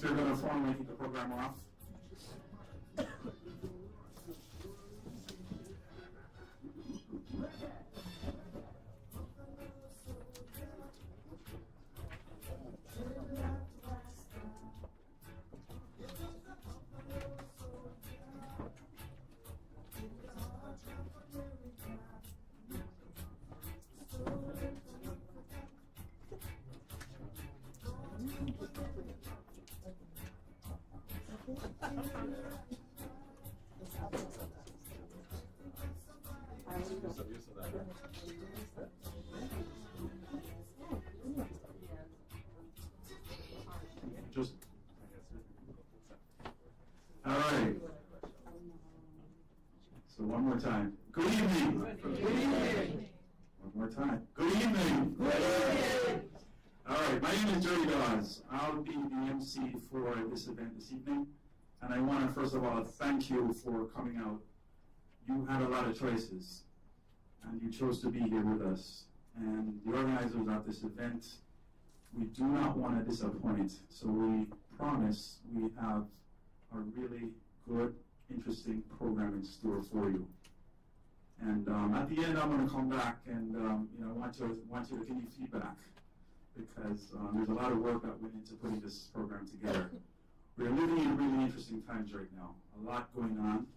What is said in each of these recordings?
we're going to formally kick the program off. All right. So one more time. Good evening. Good evening. One more time. Good evening. Good evening. All right. My name is Jerry Dawes. I'll be the MC for this event this evening. And I want to, first of all, thank you for coming out. You had a lot of choices, and you chose to be here with us. And the organizers of this event, we do not want to disappoint. So we promise we have a really good, interesting program in store for you. And at the end, I'm going to come back and want you to give me feedback, because there's a lot of work that went into putting this program together. We're living in really interesting times right now. A lot going on,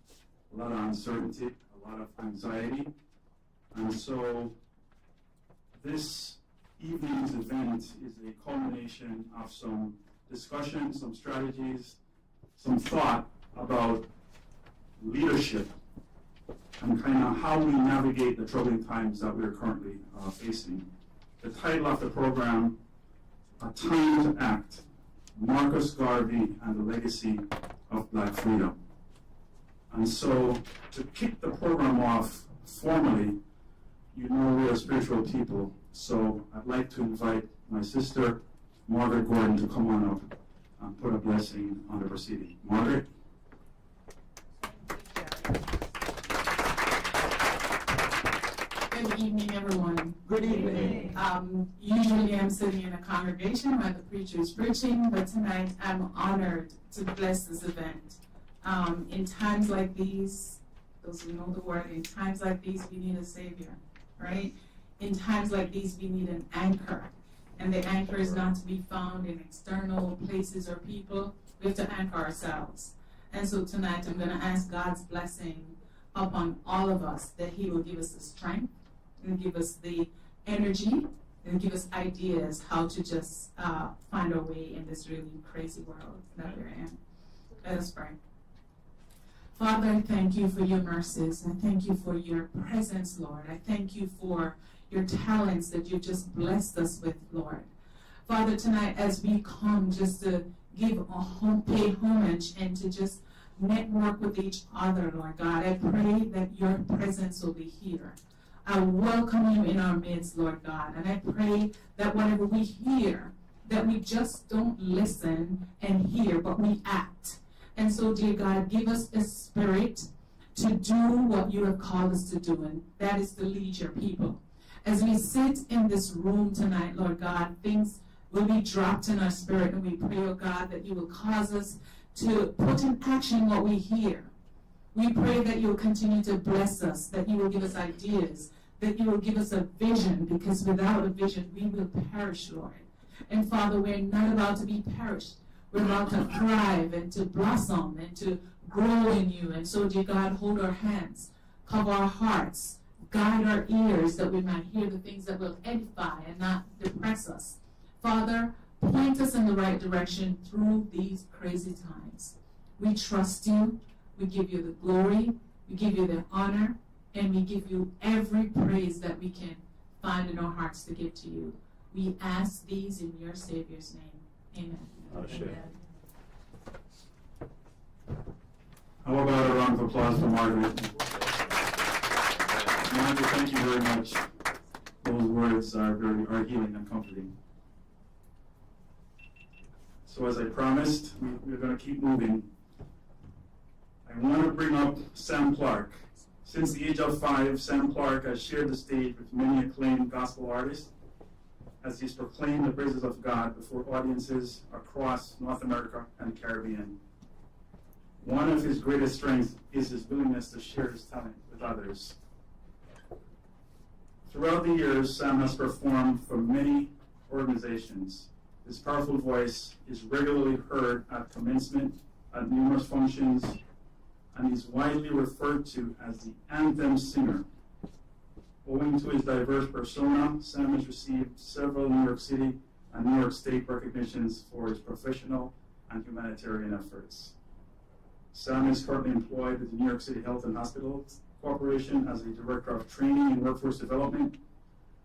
a lot of uncertainty, a lot of anxiety. And so this evening's event is a culmination of some discussion, some strategies, some thought about leadership and kind of how we navigate the troubling times that we're currently facing. The title of the program, A Time to Act, Marcus Garvey and the Legacy of Black Freedom. And so to kick the program off formally, you know we're a spiritual people, so I'd like to invite my sister, Margaret Gordon, to come on up and put a blessing on the proceeding. Margaret? Good evening, everyone. Good evening. Usually I'm sitting in a congregation where the preacher is preaching, but tonight I'm honored to bless this event. In times like these, those who know the word, in times like these we need a savior, right? In times like these we need an anchor. And the anchor is not to be found in external places or people. We have to anchor ourselves. And so tonight I'm going to ask God's blessing upon all of us, that He will give us the strength and give us the energy and give us ideas how to just find our way in this really crazy world that we're in. Let us pray. Father, I thank you for your mercies. I thank you for your presence, Lord. I thank you for your talents that you've just blessed us with, Lord. Father, tonight as we come just to pay homage and to just network with each other, Lord God, I pray that your presence will be here. I welcome you in our midst, Lord God, and I pray that whatever we hear, that we just don't listen and hear, but we act. And so, dear God, give us a spirit to do what you have called us to do, and that is to lead your people. As we sit in this room tonight, Lord God, things will be dropped in our spirit, and we pray, oh God, that you will cause us to put in action what we hear. We pray that you will continue to bless us, that you will give us ideas, that you will give us a vision, because without a vision, we will perish, Lord. And Father, we're not about to be perished. We're about to thrive and to blossom and to grow in you. And so, dear God, hold our hands, cover our hearts, guide our ears, that we might hear the things that will edify and not depress us. Father, point us in the right direction through these crazy times. We trust you. We give you the glory. We give you the honor. And we give you every praise that we can find in our hearts to give to you. We ask these in your Savior's name. Amen. Amen. How about a round of applause for Margaret? Margaret, thank you very much. Those words are healing and comforting. So as I promised, we're going to keep moving. I want to bring up Sam Clark. Since the age of 5, Sam Clark has shared the stage with many acclaimed gospel artists as he's proclaimed the praises of God before audiences across North America and the Caribbean. One of his greatest strengths is his willingness to share his talent with others. Throughout the years, Sam has performed for many organizations. His powerful voice is regularly heard at commencement, at numerous functions, and he's widely referred to as the anthem singer. Owing to his diverse persona, Sam has received several New York City and New York State recognitions for his professional and humanitarian efforts. Sam is currently employed at the New York City Health and Hospitals Corporation as a Director of Training and Workforce Development,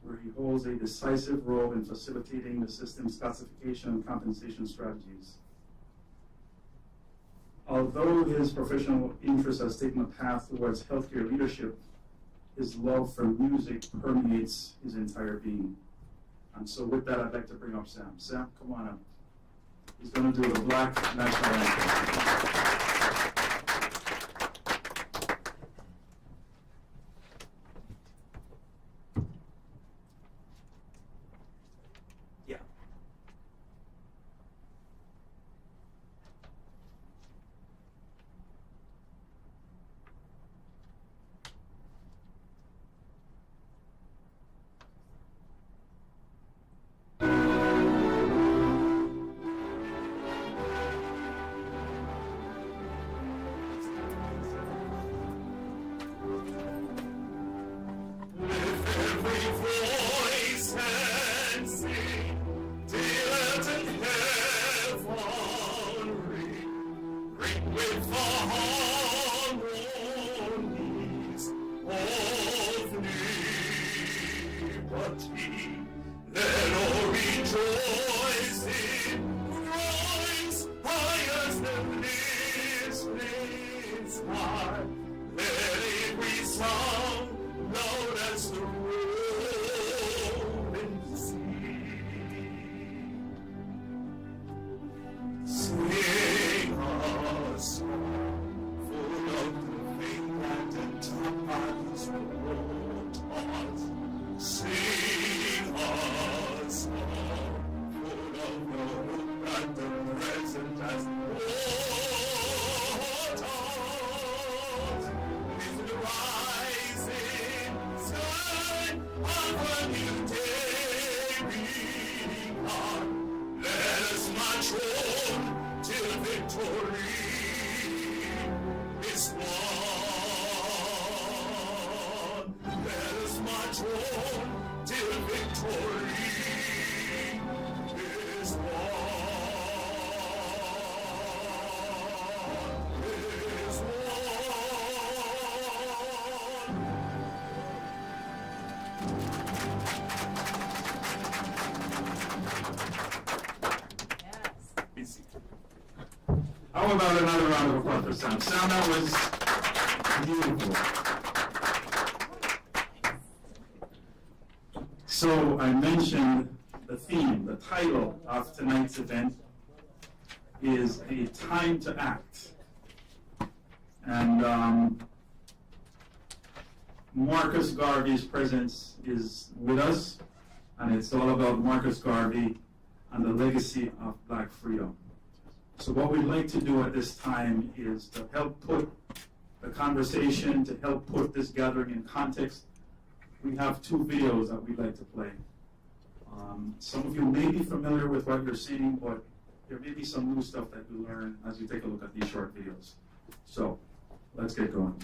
where he holds a decisive role in facilitating the system's classification and compensation strategies. Although his professional interest has taken a path towards healthcare leadership, his love for music permeates his entire being. And so with that, I'd like to bring up Sam. Sam, come on up. He's going to do the Black National Anthem. How about another round of applause for Sam? Sam, that was beautiful. So I mentioned the theme, the title of tonight's event is A Time to Act. And Marcus Garvey's presence is with us, and it's all about Marcus Garvey and the legacy of Black freedom. So what we'd like to do at this time is to help put the conversation, to help put this gathering in context. We have two videos that we'd like to play. Some of you may be familiar with what you're seeing, but there may be some new stuff that you learn as you take a look at these short videos. So let's get going.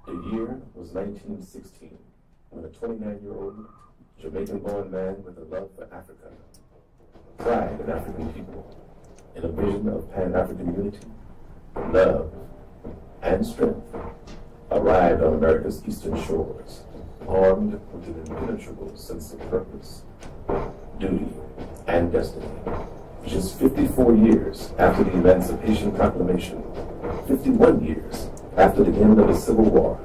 The year was 1916, when a 29-year-old Jamaican-born man with a love for Africa, pride in African people, and a vision of Pan-African unity, love, and strength, arrived on America's eastern shores, armed with an impenetrable sense of purpose, duty, and destiny, just 54 years after the Emancipation Proclamation, 51 years after the end of the Civil War,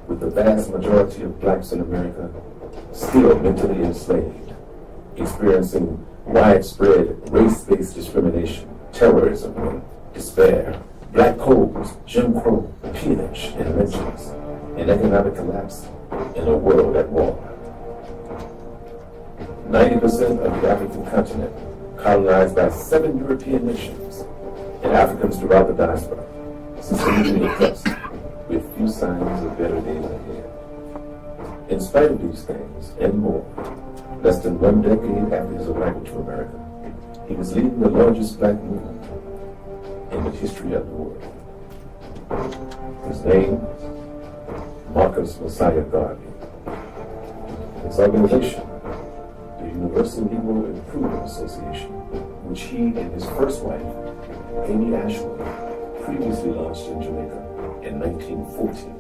with the vast majority of blacks in America still mentally enslaved, experiencing widespread race-based discrimination, terrorism, and despair, black codes, Jim Crow, peonage, and lynchings, and economic collapse in a world at war. 90% of the African continent colonized by 7 European nations, and Africans throughout the diaspora, systemically oppressed, with few signs of better days ahead. In spite of these things and more, less than 1 decade after his arrival to America, he was leading the largest black movement in the history of the world. His name, Marcus Messiah Garvey. His organization, the Universal Negro Improvement Association, which he and his first wife, Amy Ashwood, previously launched in Jamaica in 1914.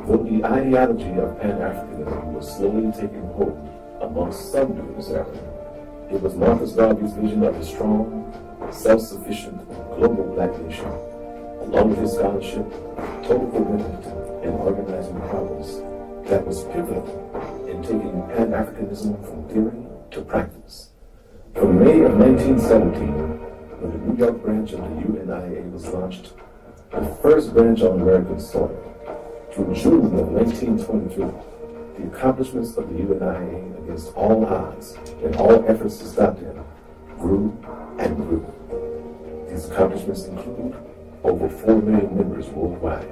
Though the ideology of Pan-Africanism was slowly taking hold amongst some during this era, it was Marcus Garvey's vision of a strong, self-sufficient, global black nation, along with his scholarship, total commitment, and organizing prowess that was pivotal in taking Pan-Africanism from theory to practice. From May of 1917, when the New York branch of the UNIA was launched, the first branch on American soil, through June of 1923, the accomplishments of the UNIA against all odds and all efforts to stop them grew and grew. These accomplishments include over 4 million members worldwide,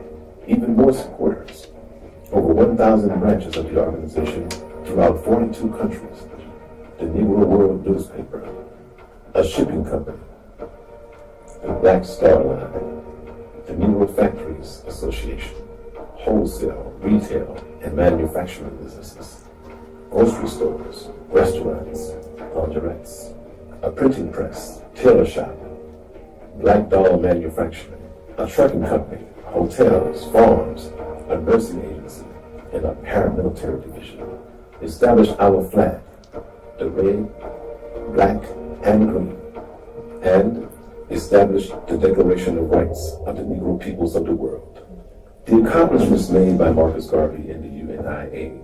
even more supporters, over 1,000 branches of the organization throughout 42 countries, the Negro World newspaper, a shipping company, the Black Star Line, the Negro Factories Association, wholesale, retail, and manufacturing businesses, grocery stores, restaurants, laundrettes, a printing press, tailor shop, black doll manufacturing, a trucking company, hotels, farms, a nursing agency, and a paramilitary division. Established our flag, the red, black, and green, and established the Declaration of Rights of the Negro peoples of the world. The accomplishments made by Marcus Garvey in the UNIA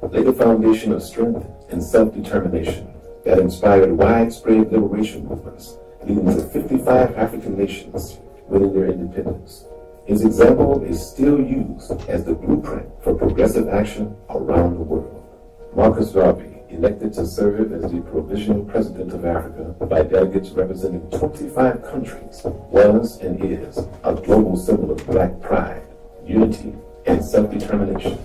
laid a foundation of strength and self-determination that inspired widespread liberation movements, leading to 55 African nations winning their independence. His example is still used as the blueprint for progressive action around the world. Marcus Garvey, elected to serve as the provisional president of Africa by delegates representing 25 countries, was and is a global symbol of black pride, unity, and self-determination.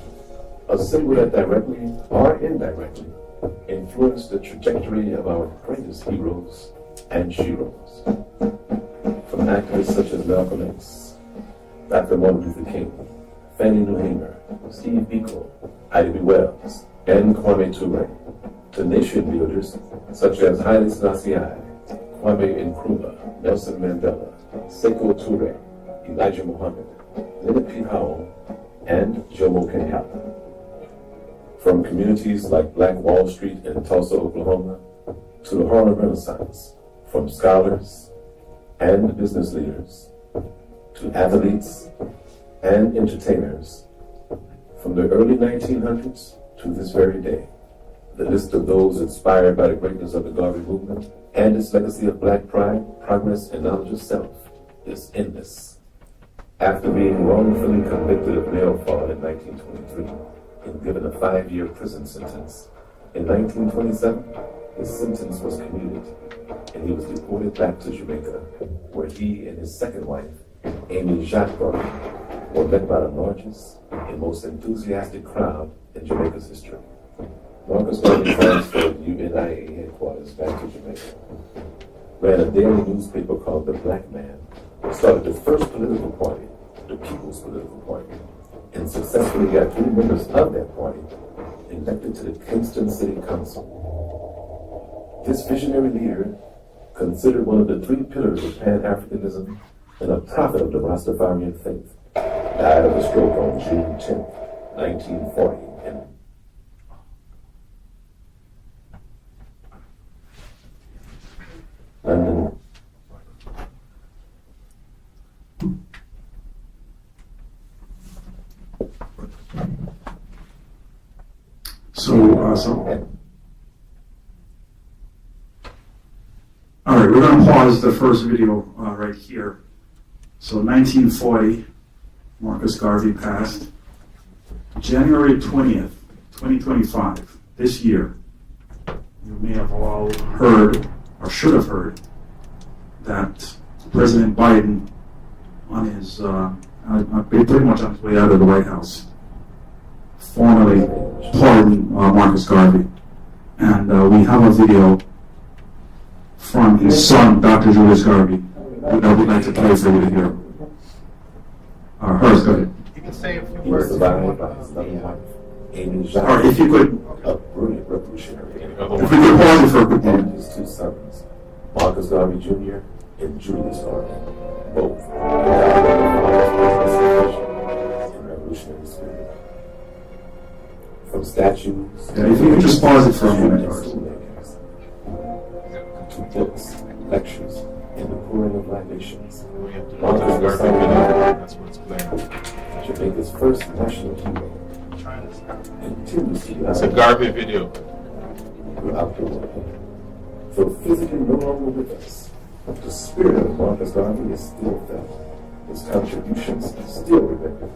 A symbol that directly or indirectly influenced the trajectory of our greatest heroes and sheroes. From activists such as Malcolm X, Dr. Martin Luther King, Fannie Lou Hamer, Steve Biko, Ida B. Wells, and Kwame Ture, to nation builders such as Haile Selassie I, Kwame Nkrumah, Nelson Mandela, Sekou Toure, Elijah Muhammad, Leonard P. Howell, and Jomo Kenyatta. From communities like Black Wall Street in Tulsa, Oklahoma, to the Harlem Renaissance, from scholars and business leaders, to athletes and entertainers, from the early 1900s to this very day. The list of those inspired by the greatness of the Garvey movement and its legacy of black pride, progress, and knowledge of self is endless. After being wrongfully convicted of mail fraud in 1923 and given a 5-year prison sentence, in 1927, his sentence was commuted and he was deported back to Jamaica, where he and his second wife, Amy Jacques Garvey, were met by the largest and most enthusiastic crowd in Jamaica's history. Marcus Garvey transferred UNIA headquarters back to Jamaica, ran a daily newspaper called The Black Man, started the first political party, the People's Political Party, and successfully got 3 members of that party elected to the Kingston City Council. This visionary leader, considered one of the 3 pillars of Pan-Africanism and a prophet of the Rastafarian faith, died of a stroke on June 10, 1940. All right, we're going to pause the first video right here. So 1940, Marcus Garvey passed. January 20th, 2025, this year, you may have all heard, or should have heard, that President Biden, on his, pretty much on his way out of the White House, formally pardoned Marcus Garvey. And we have a video from his son, Dr. Julius Garvey, that we'd like to play for you to hear. Hers, go ahead. You can say a few He was words. survived by his loving wife, Amy Or if you could, a brilliant revolutionary, if we could pause it for a quick and moment. his two sons, Marcus Garvey Jr. and Julius Garvey, both endowed with the father's business and revolutionary spirit. From statues, Yeah, if you could just pause it for a moment, and Horace. schoolmakers, to books, lectures, and the pouring of libations, We have to watch this Garvey video. That's what's playing. Jamaica's first national hero, and continues to be It's a Garvey video. throughout the world. Though physically no longer with us, the spirit of Marcus Garvey is still felt. His contributions still remembered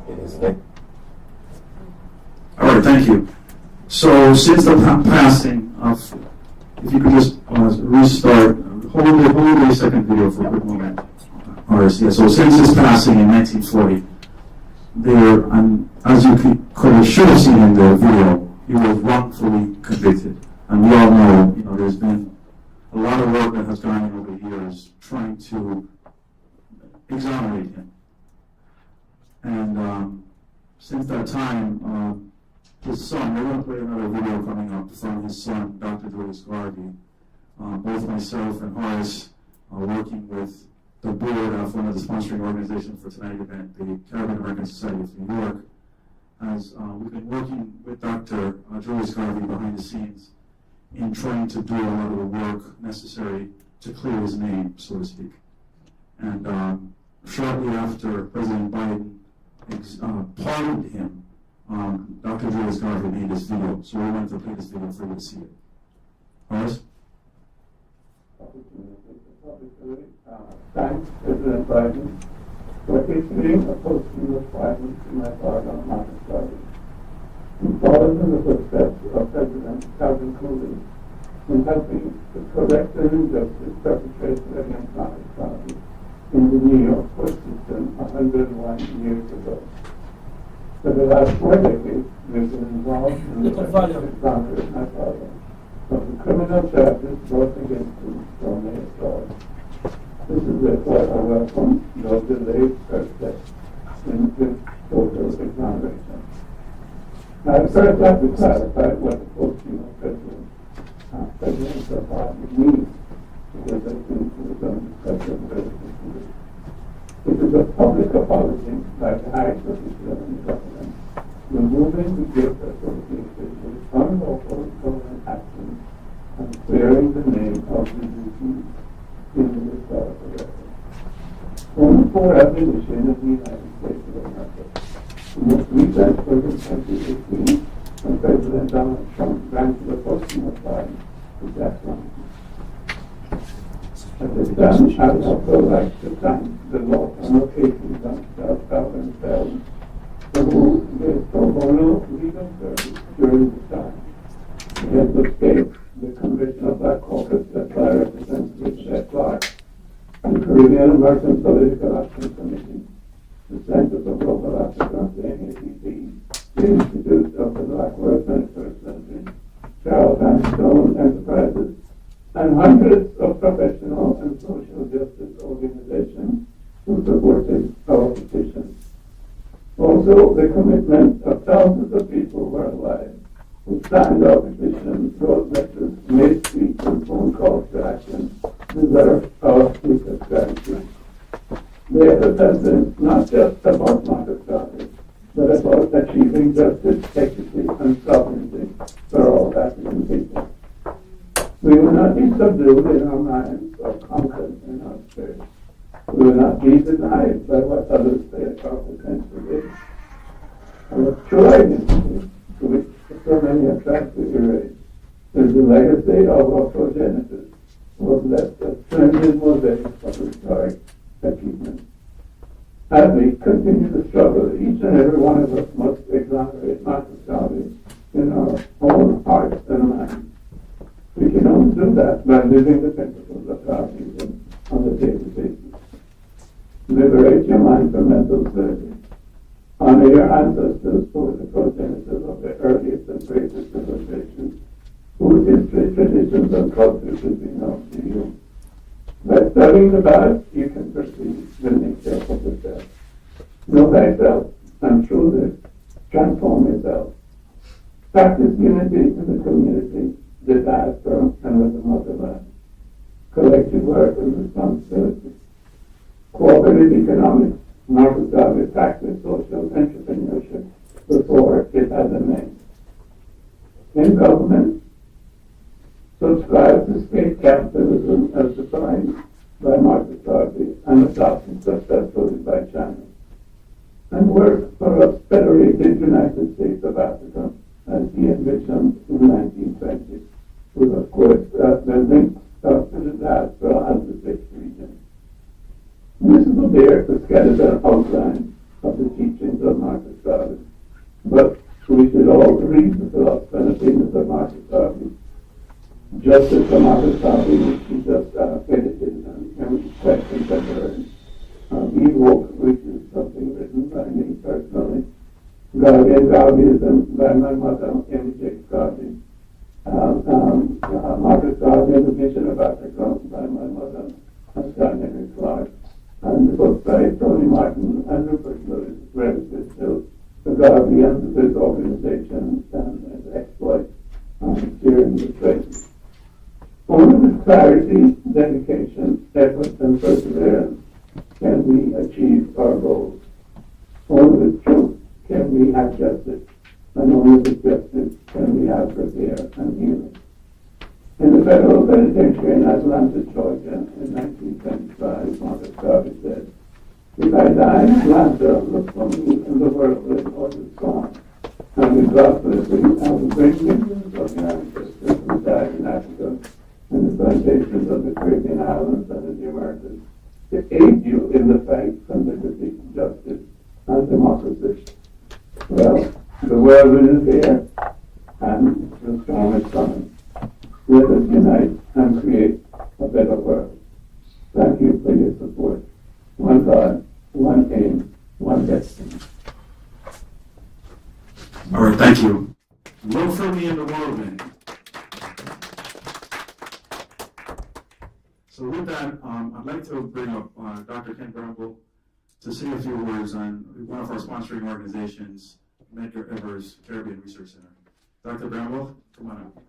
in his name. All right, thank you. So since the passing of, if you could just restart, hold the second video for a quick moment. Horace, yeah, so since his passing in 1940, there, as you should have seen in the video, he was wrongfully convicted. And we all know, there's been a lot of work that has gone in over the years trying to exonerate him. And since that time, his son, we're going to play another video coming up from his son, Dr. Julius Garvey. Both myself and Horace are working with the board of one of the sponsoring organizations for tonight's event, the Caribbean American Society of New York. As we've been working with Dr. Julius Garvey behind the scenes in trying to do a lot of the work necessary to clear his name, so to speak. And shortly after President Biden pardoned him, Dr. Julius Garvey made this video. So we wanted to play this video for you to see it. Horace? Thanks, President Biden, for issuing a posthumous pardon to my father, Marcus Garvey, who follows in the footsteps of President Calvin Coolidge in helping to correct an injustice perpetrated against Marcus Garvey in the New York court system 101 years ago. For the last 4 decades, we've been involved in the conquer my father of the criminal charges brought against him from the fraud. This is therefore a welcome, though delayed, first step in this total exoneration. Now, I first have to clarify what the posthumous presidential pardon means, because I think we're going to discuss it very quickly. It is a public apology by the highest official in the government, removing the guilt associated with unlawful government actions and clearing the name of the deceased in the historical record. Only 4 have been issued in the United States of America. The most recent was in 2018, when President Donald Trump granted a posthumous pardon to Jack London. At this time, I would also like to thank the law firm of cases on South Calvin Bell, who gave pro bono legal service during this time. He has escaped the Congressional Black Caucus that I represent Richard Clark, and Caribbean American Political Action Committee, the Center for Global Africa, the NACP, the Institute of the Black World 21st Century, Charles Stone Enterprises, and hundreds of professional and social justice organizations who supported our petition. Also, the commitment of thousands of people worldwide who signed our petition, wrote letters, made tweets, and phone calls to action deserve our deepest gratitude. Their effort has been not just about Marcus Garvey, but about achieving justice, equity, and sovereignty for all African people. We will not be subdued in our minds or conquered in our spirit. We will not be denied by what others say our potential is. Our true identity, to which the so many are trying to erase is the legacy of our progenitors was left a splendid mosaic of historic achievement. As we continue to struggle, each and every one of us must exonerate Marcus Garvey in our own hearts and minds. We can only do that by living the principles of Garveyism on a daily basis. Liberate your mind from mental slavery. Honor your ancestors who were the progenitors of the earliest and greatest civilizations, whose history, traditions, and culture should be known to you. By studying the past, you can perceive the nature of the self. Know thyself, and through this, transform yourself. Practice unity in the community, the diaspora, and with the motherland. Collective work and responsibility. Cooperative economics. Marcus Garvey practiced social entrepreneurship before it had a name. In government, subscribe to state capitalism as defined by Marcus Garvey and adopted successfully by China. And work for a federated United States of Africa as he envisioned in 1920, with of course the link to the diaspora as the sixth region. This is a skeleton outline of the teachings of Marcus Garvey, but we should all read the philosophy and opinions of Marcus Garvey. Justice for Marcus Garvey, which he just edited and was quite contemporary. E-book, which is something written by me personally. Garvey and Garveyism by my mother, Amy J. Garvey. Marcus Garvey and the Vision of Africa by my mother, John Henry Clark. And the book by Tony Martin and Rupert Lewis, where it still the Garvey and his organization and his exploits during the trade. Only with clarity, dedication, effort, and perseverance can we achieve our goals. Only with truth can we have justice, and only with justice can we have repair and healing. In the federal penitentiary in Atlanta, Georgia, in 1925, Marcus Garvey said, "If I die in Atlanta, look for me in the world where the Lord is gone. And with God's blessing, I will bring millions of your ancestors who died in Africa and the plantations of the Caribbean islands and in the Americas to aid you in the fight for liberty, justice, and democracy." Well, the world is there, and the storm is coming. Let us unite and create a better world. Thank you for your support. One God, one aim, one destiny. All right, thank you. Look for me in the whirlwind. So with that, I'd like to bring up Dr. Ken Bramble to say a few words on one of our sponsoring organizations, Medgar Evers Caribbean Research Center. Dr. Bramble, come on up.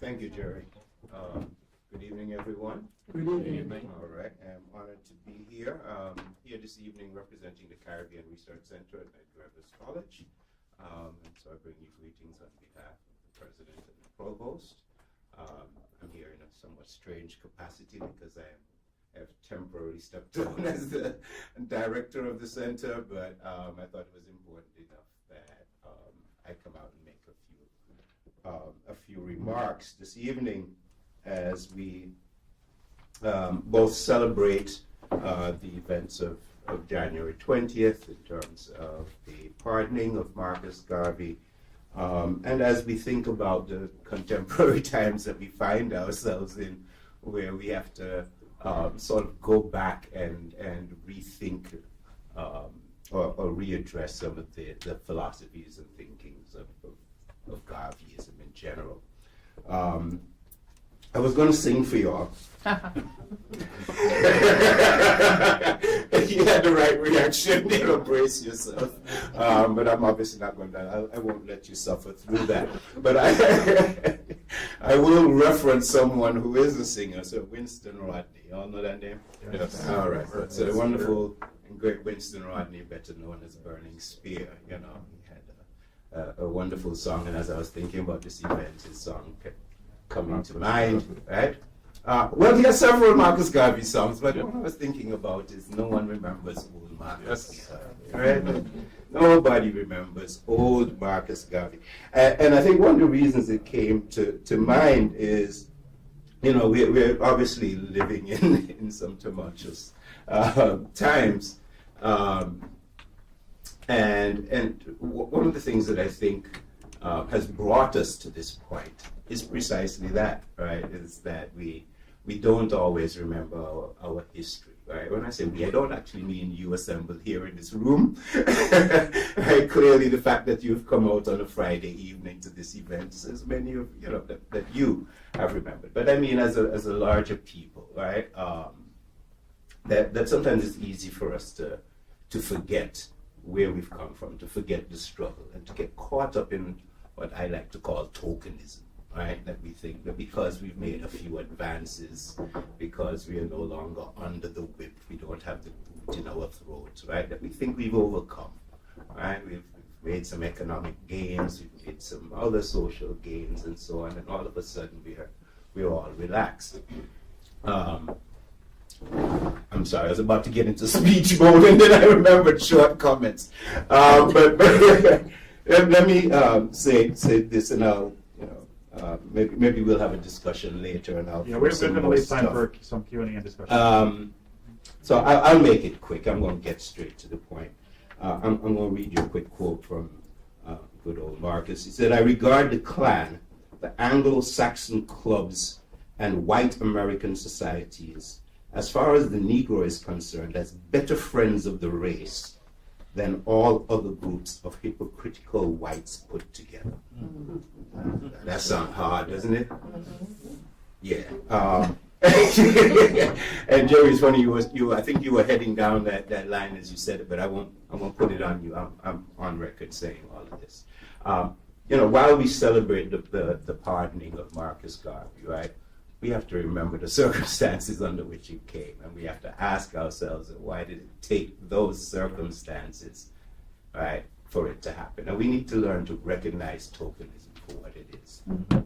Thank you, Jerry. Good evening, everyone. Good evening. All right, I'm honored to be here. Here this evening representing the Caribbean Research Center at Medgar Evers College. And so I bring you greetings on behalf of the President and the Provost. I'm here in a somewhat strange capacity because I have temporarily stepped down as the director of the center, but I thought it was important enough that I come out and make a few remarks this evening as we both celebrate the events of January 20th in terms of the pardoning of Marcus Garvey, and as we think about the contemporary times that we find ourselves in, where we have to sort of go back and rethink or readdress some of the philosophies and thinkings of Garveyism in general. I was going to sing for y'all. You had the right reaction, brace yourself. But I'm obviously not going to, I won't let you suffer through that. But I will reference someone who is a singer, so Winston Rodney. You all know that name? Yes. All right. So the wonderful and great Winston Rodney, better known as Burning Spear. You know, he had a wonderful song, and as I was thinking about this event, his song kept coming to mind, right? Well, he has several Marcus Garvey songs, but what I was thinking about is no one remembers old Marcus Garvey, right? Nobody remembers old Marcus Garvey. And I think one of the reasons it came to mind is, you know, we're obviously living in some tumultuous times. And one of the things that I think has brought us to this point is precisely that, right? Is that we don't always remember our history, right? When I say we, I don't actually mean you assembled here in this room. Right? Clearly, the fact that you've come out on a Friday evening to this event says many of you know that you have remembered. But I mean, as a larger people, right? That sometimes it's easy for us to forget where we've come from, to forget the struggle, and to get caught up in what I like to call tokenism, right? That we think that because we've made a few advances, because we are no longer under the whip, we don't have the boot in our throats, right? That we think we've overcome, right? We've made some economic gains, we've made some other social gains, and so on, and all of a sudden we're all relaxed. I'm sorry, I was about to get into speech mode and then I remembered short comments. But let me say this, and I'll, you know, maybe we'll have a discussion later, and I'll. Yeah, we're going to leave time for some Q&A and discussion. So I'll make it quick. I'm going to get straight to the point. I'm going to read you a quick quote from good old Marcus. He said, "I regard the Klan, the Anglo-Saxon clubs, and white American societies, as far as the Negro is concerned, as better friends of the race than all other groups of hypocritical whites put together." That sounds hard, doesn't it? Yeah. And Jerry, it's funny, I think you were heading down that line as you said it, but I won't put it on you. I'm on record saying all of this. You know, while we celebrate the pardoning of Marcus Garvey, right? We have to remember the circumstances under which it came, and we have to ask ourselves, why did it take those circumstances, right, for it to happen? And we need to learn to recognize tokenism for what it is. Mm-hmm.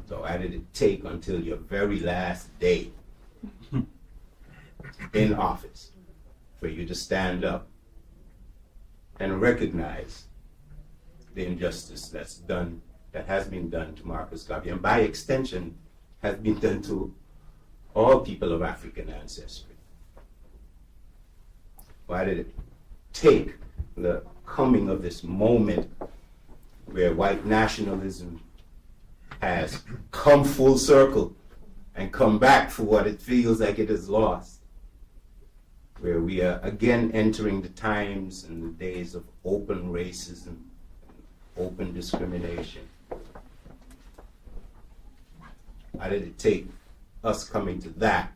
So why did it take until your very last day in office for you to stand up and recognize the injustice that has been done to Marcus Garvey, and by extension has been done to all people of African ancestry? Why did it take the coming of this moment where white nationalism has come full circle and come back for what it feels like it has lost, where we are again entering the times and the days of open racism, open discrimination? Why did it take us coming to that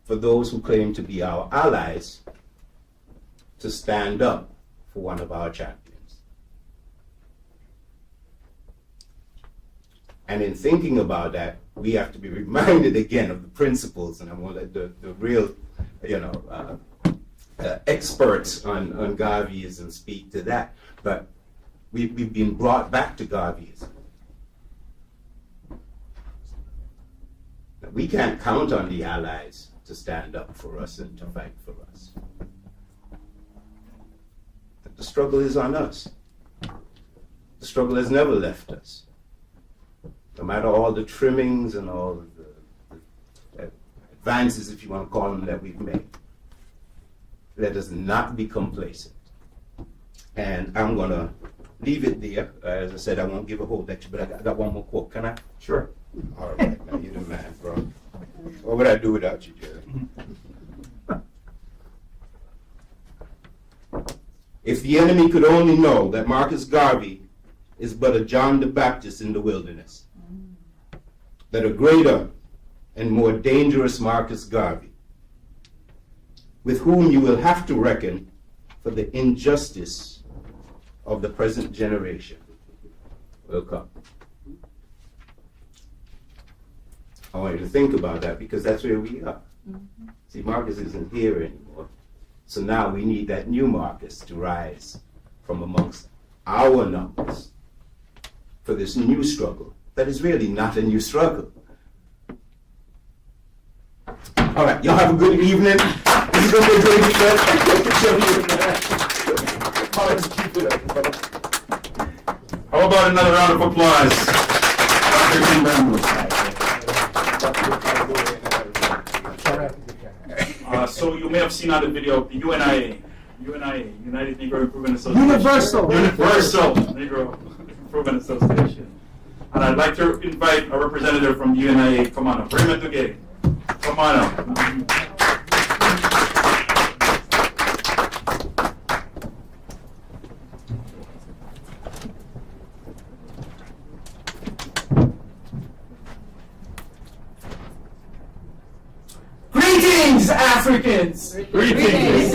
for those who claim to be our allies to stand up for one of our champions? And in thinking about that, we have to be reminded again of the principles, and I'm going to let the real, experts on Garveyism speak to that. But we've been brought back to Garveyism. We can't count on the allies to stand up for us and to fight for us. The struggle is on us. The struggle has never left us. No matter all the trimmings and all the advances, if you want to call them, that we've made, let us not be complacent. And I'm going to leave it there. As I said, I won't give a whole lecture, but I got one more quote. Can I? Sure. All right, man, you're the man, bro. What would I do without you, Jerry? If the enemy could only know that Marcus Garvey is but a John the Baptist in the wilderness, that a greater and more dangerous Marcus Garvey, with whom you will have to reckon for the injustice of the present generation, will come. I want you to think about that, because that's where we are. Mm-hmm. See, Marcus isn't here anymore. So now we need that new Marcus to rise from amongst our numbers for this new struggle that is really not a new struggle. All right, y'all have a good evening. This is going to be a great event. How about another round of applause? Dr. King Bamboo. So you may have seen on the video the UNIA, United Negro Improvement Association. Universal Negro Improvement Association. And I'd like to invite a representative from the UNIA. Come on up. Raymond Duguay. Come on up. Greetings, Africans! Greetings.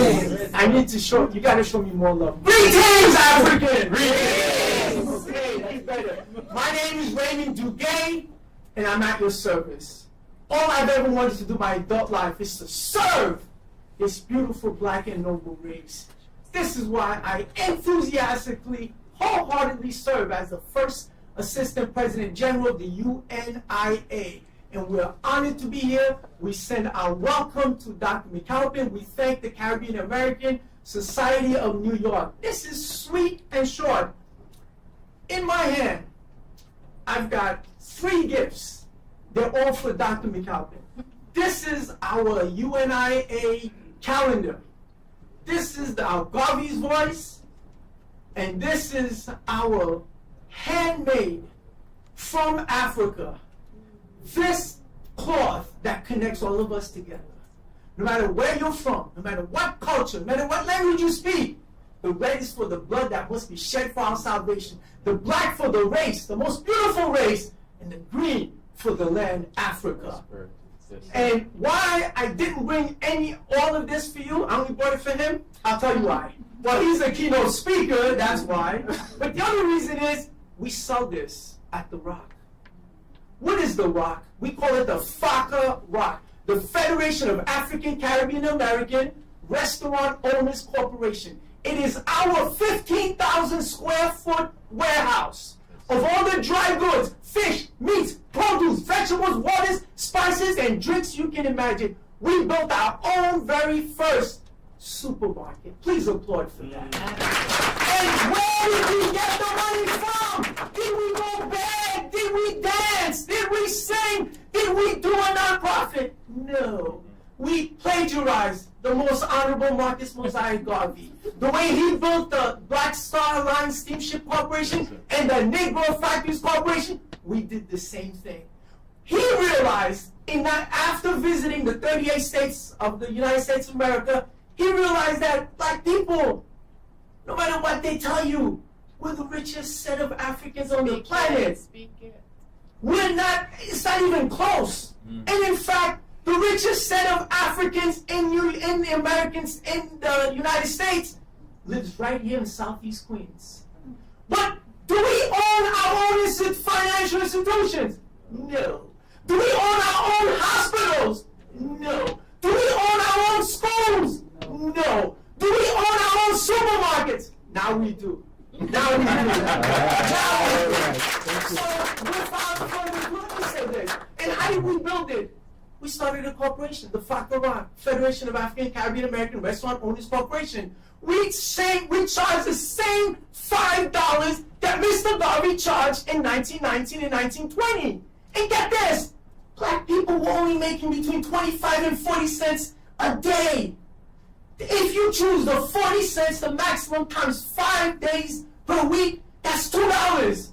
I need to show, you gotta show me more love. Greetings, Africans! Greetings! Okay, that's better. My name is Raymond Duguay, and I'm at your service. All I've ever wanted to do my adult life is to serve this beautiful black and noble race. This is why I enthusiastically, wholeheartedly serve as the first Assistant President General of the UNIA. And we're honored to be here. We send our welcome to Dr. McAlpin. We thank the Caribbean American Society of New York. This is sweet and short. In my hand, I've got 3 gifts. They're all for Dr. McAlpin. This is our UNIA calendar. This is our Garvey's voice. And this is our handmade from Africa. This cloth that connects all of us together. No matter where you're from, no matter what culture, no matter what language you speak, the red is for the blood that must be shed for our salvation. The black for the race, the most beautiful race, and the green for the land, Africa. And why I didn't bring all of this for you, I only brought it for him, I'll tell you why. Well, he's a keynote speaker, that's why. But the other reason is, we sell this at the Rock. What is the Rock? We call it the FACA Rock, the Federation of African Caribbean American Restaurant Owners Corporation. It is our 15,000 square foot warehouse of all the dry goods, fish, meats, produce, vegetables, waters, spices, and drinks you can imagine. We built our own very first supermarket. Please applaud for that. And where did we get the money from? Did we go beg? Did we dance? Did we sing? Did we do a nonprofit? No. We plagiarized the most honorable Marcus Garvey. The way he built the Black Star Line Steamship Corporation and the Negro Factories Corporation, we did the same thing. He realized after visiting the 38 states of the United States of America, he realized that black people, no matter what they tell you, we're the richest set of Africans on the planet. We're not, it's not even close. And in fact, the richest set of Africans in the Americans in the United States lives right here in Southeast Queens. But do we own our own financial institutions? No. Do we own our own hospitals? No. Do we own our own schools? No. Do we own our own supermarkets? Now we do. Now we do. Now we do. So without further ado, let me say this. And how did we build it? We started a corporation, the FACA, Federation of African Caribbean American Restaurant Owners Corporation. We charged the same $5 that Mr. Garvey charged in 1919 and 1920. And get this, black people were only making between 25 and 40 cents a day. If you choose the 40 cents, the maximum times 5 days per week, that's $2.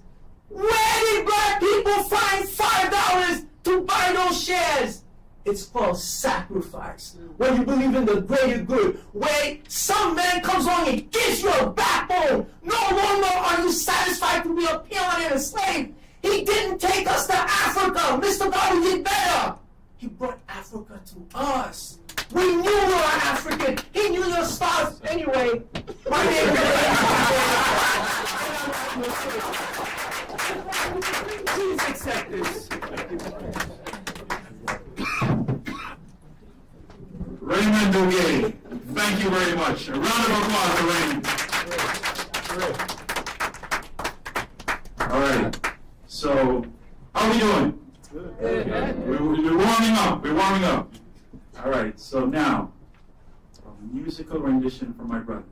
Where did black people find $5 to buy those shares? It's called sacrifice. When you believe in the greater good, where some man comes along and gives you a backbone. No longer are you satisfied to be a peon and a slave. He didn't take us to Africa. Mr. Garvey did better. He brought Africa to us. We knew you were African. He knew your stars. Anyway, my name is Please accept this. Raymond Duguay, thank you very much. A round of applause for Raymond. How are we doing? We're warming up. We're warming up. All right. So now, a musical rendition from my brother,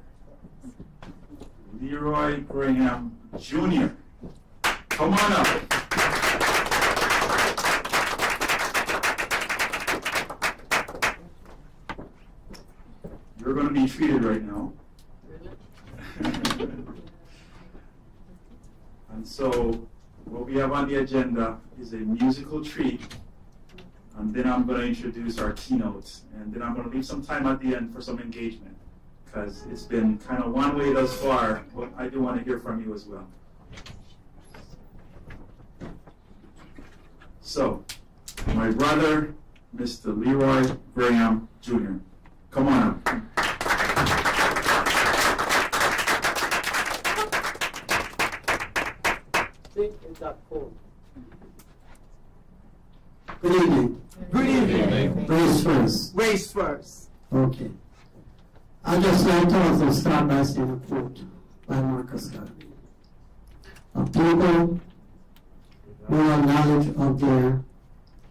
Leroy Graham Jr. Come on up. You're going to be treated right now. And so, what we have on the agenda is a musical treat, and then I'm going to introduce our keynote, and then I'm going to leave some time at the end for some engagement, because it's been kind of one way thus far, but I do want to hear from you as well. So, my brother, Mr. Leroy Graham Jr. Come on up. Good evening. Good evening. Race first. Race first. Okay. I just like to also start by saying a quote by Marcus Garvey. A people without knowledge of their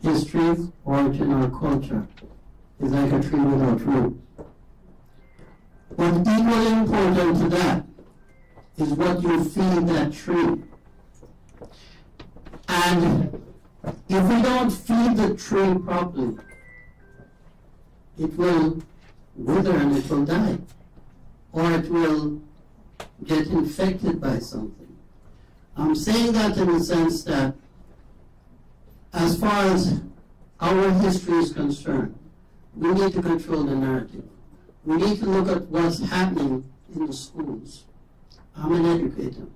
history, origin, or culture is like a tree without root. But equally important to that is what you feed that tree. And if we don't feed the tree properly, it will wither and it will die, or it will get infected by something. I'm saying that in the sense that as far as our history is concerned, we need to control the narrative. We need to look at what's happening in the schools. I'm an educator.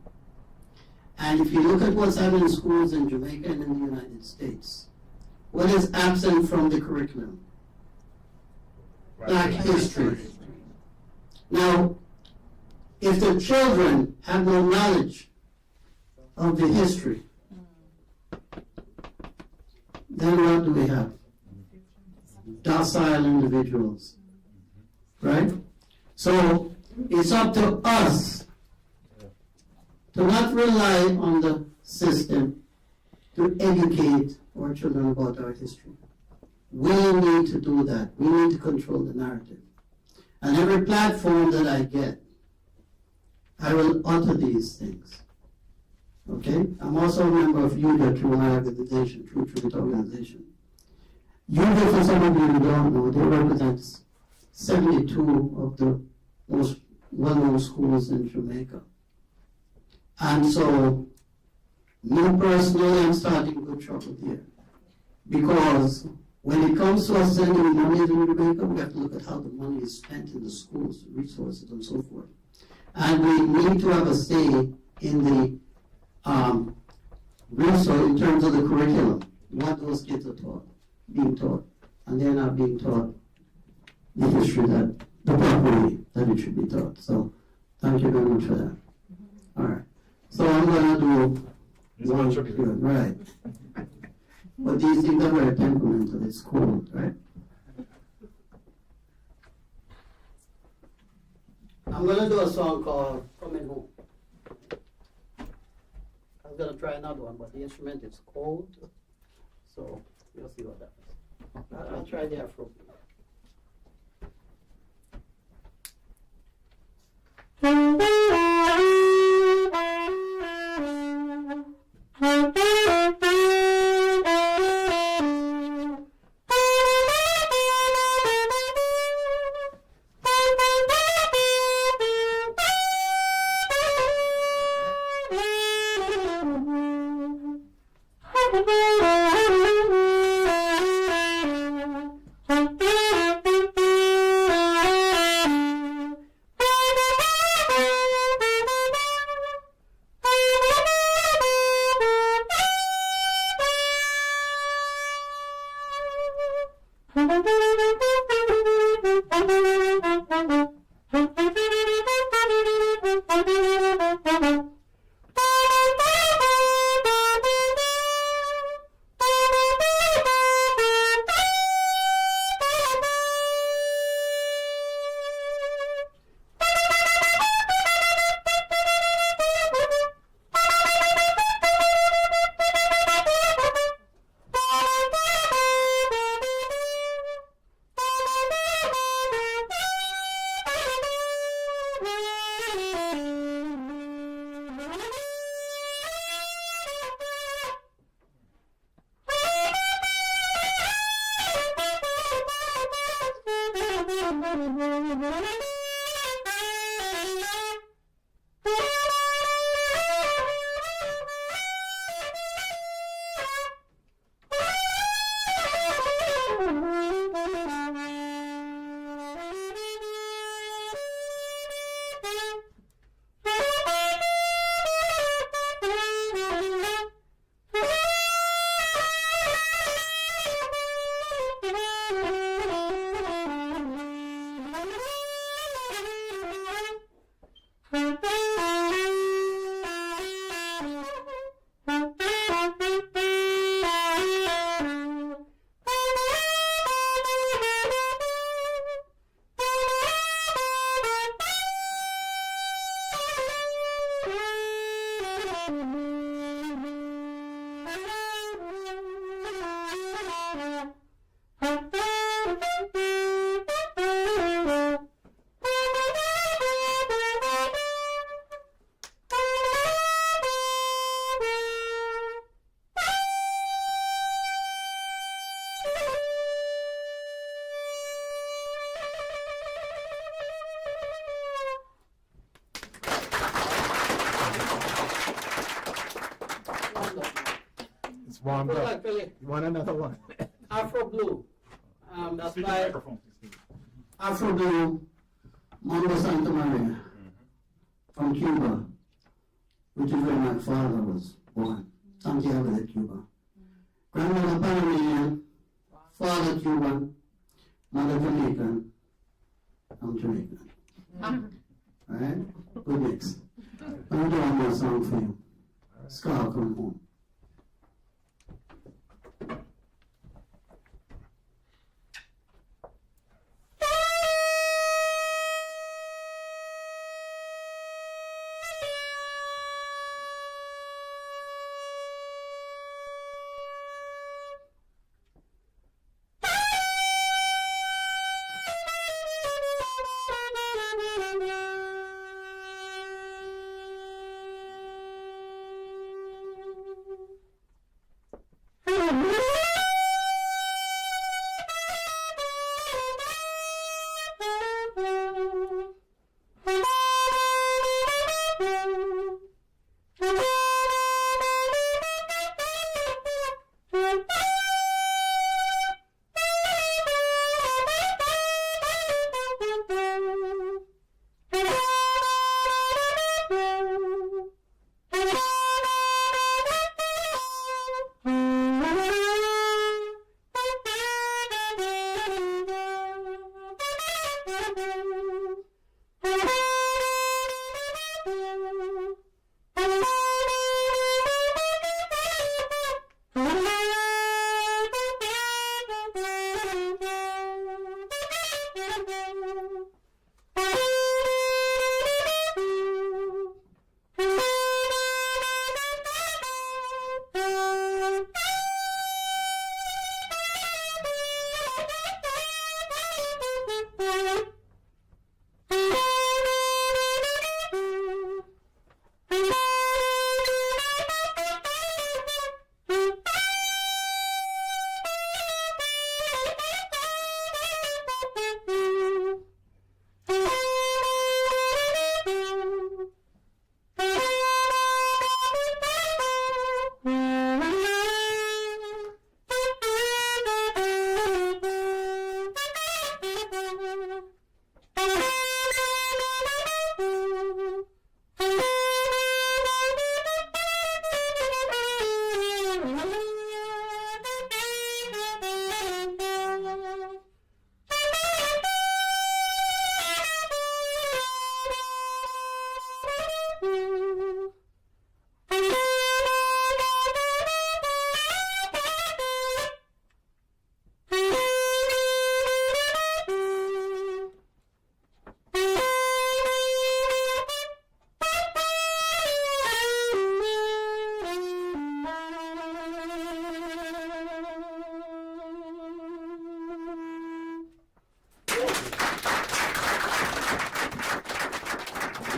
And if you look at what's happening in schools in Jamaica and in the United States, what is absent from the curriculum? Black history. Now, if the children have no knowledge of the history, then what do we have? Docile individuals, right? So it's up to us to not rely on the system to educate our children about our history. We need to do that. We need to control the narrative. And every platform that I get, I will utter these things. Okay? I'm also a member of UDA through my organization, True Truth Organization. UDA, for some of you who don't know, they represent 72 of the most well-known schools in Jamaica. And so, me personally, I'm starting good trouble here. Because when it comes to us sending money to Jamaica, we have to look at how the money is spent in the schools, resources, and so forth. And we need to have a say in the resource, in terms of the curriculum, what those kids are being taught. And they're not being taught the history that, the proper way that it should be taught. So, thank you very much for that. All right. So I'm going to do one good, right. But these things are very temperamental. It's cool, right? I'm going to do a song called Coming Home. I was going to try another one, but the instrument is cold. So we'll see what happens. I'll try the Afro. It's warmed Good up. luck, Billy. You want another one? Afro Blue. That's Speak in the by microphone, please. Afro Blue, Mambo Santa Maria, from Cuba, which is where my father was born, Santiago de Cuba. Grandmother Panamanian, father Cuban, mother Jamaican. I'm Jamaican. Alright? Good mix. I'm doing one more song for you. Scar, come home.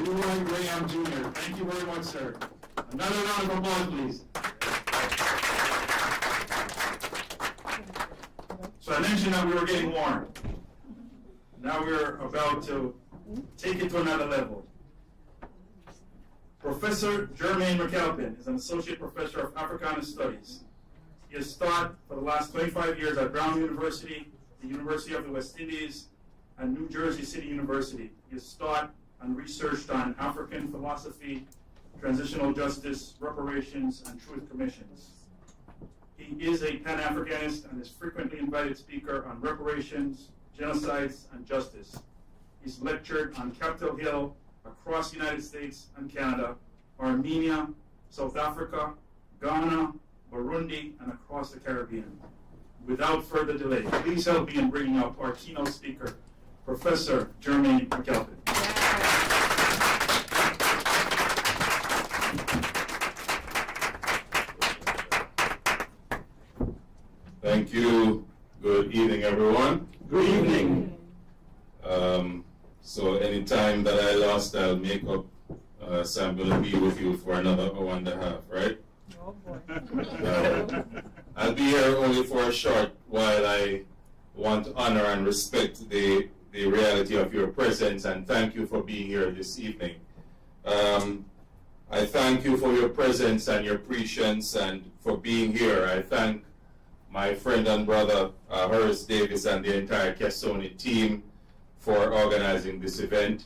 Leroy Graham Jr. Thank you very much, sir. Another round of applause, please. So I mentioned that we were getting warm. Now we're about to take it to another level. Professor Jermaine McAlpin is an associate professor of Africana Studies. He has taught for the last 25 years at Brown University, the University of the West Indies, and New Jersey City University. He has taught and researched on African philosophy, transitional justice, reparations, and truth commissions. He is a Pan-Africanist and is frequently invited speaker on reparations, genocides, and justice. He's lectured on Capitol Hill across the United States and Canada, Armenia, South Africa, Ghana, Burundi, and across the Caribbean. Without further delay, please help me in bringing up our keynote speaker, Professor Jermaine McAlpin. Thank you. Good evening, everyone. Good evening. So anytime that I lost, I'll make up. So I'm going to be with you for another hour and a half, right? Oh boy. I'll be here only for a short while. I want to honor and respect the reality of your presence, and thank you for being here this evening. I thank you for your presence and your prescience and for being here. I thank my friend and brother, Horace Davis, and the entire Kesoni team for organizing this event.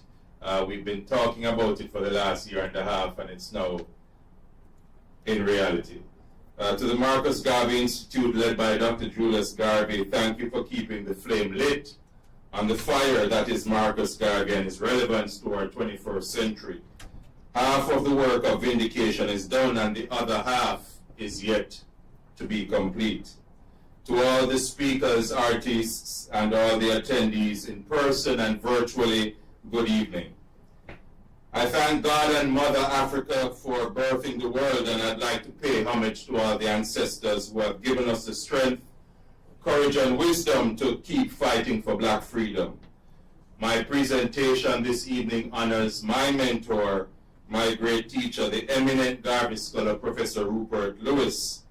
We've been talking about it for the last year and a half, and it's now in reality. To the Marcus Garvey Institute, led by Dr. Julius Garvey, thank you for keeping the flame lit on the fire that is Marcus Garvey and his relevance to our 21st century. Half of the work of vindication is done, and the other half is yet to be complete. To all the speakers, artists, and all the attendees in person and virtually, good evening. I thank God and Mother Africa for birthing the world, and I'd like to pay homage to all the ancestors who have given us the strength, courage, and wisdom to keep fighting for Black freedom. My presentation this evening honors my mentor, my great teacher, the eminent Garvey scholar, Professor Rupert Lewis.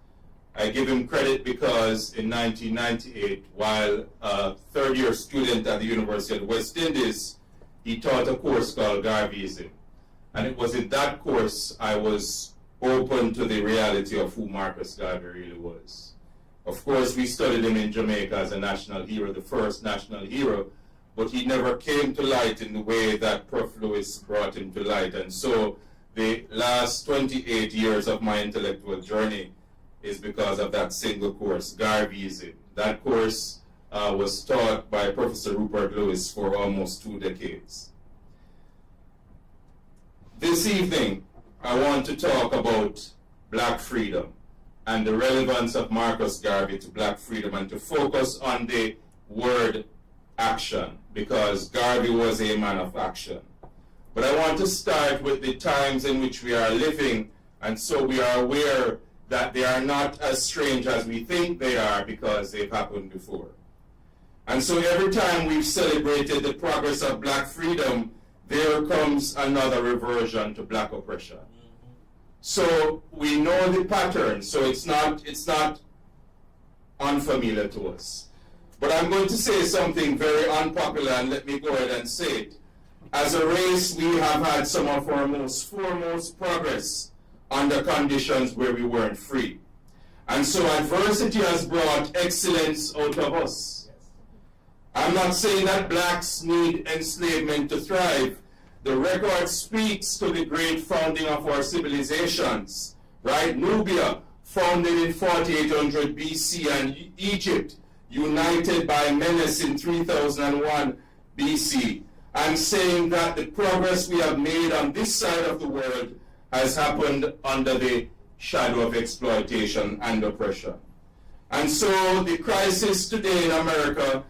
I give him credit because in 1998, while a third-year student at the University of the West Indies, he taught a course called Garveyism. And it was in that course I was open to the reality of who Marcus Garvey really was. Of course, we studied him in Jamaica as a national hero, the first national hero, but he never came to light in the way that Prof. Lewis brought him to light. And so the last 28 years of my intellectual journey is because of that single course, Garveyism. That course was taught by Professor Rupert Lewis for almost 2 decades. This evening, I want to talk about Black freedom and the relevance of Marcus Garvey to Black freedom, and to focus on the word action, because Garvey was a man of action. But I want to start with the times in which we are living, and so we are aware that they are not as strange as we think they are, because they've happened before. And so every time we've celebrated the progress of Black freedom, there comes another reversion to Black oppression. So we know the pattern, so it's not unfamiliar to us. But I'm going to say something very unpopular, and let me go ahead and say it. As a race, we have had some of our most foremost progress under conditions where we weren't free. And so adversity has brought excellence out of us. I'm not saying that blacks need enslavement to thrive. The record speaks to the great founding of our civilizations, right? Nubia, founded in 4800 BC, and Egypt, united by Menes in 3001 BC. I'm saying that the progress we have made on this side of the world has happened under the shadow of exploitation and oppression. And so the crisis today in America,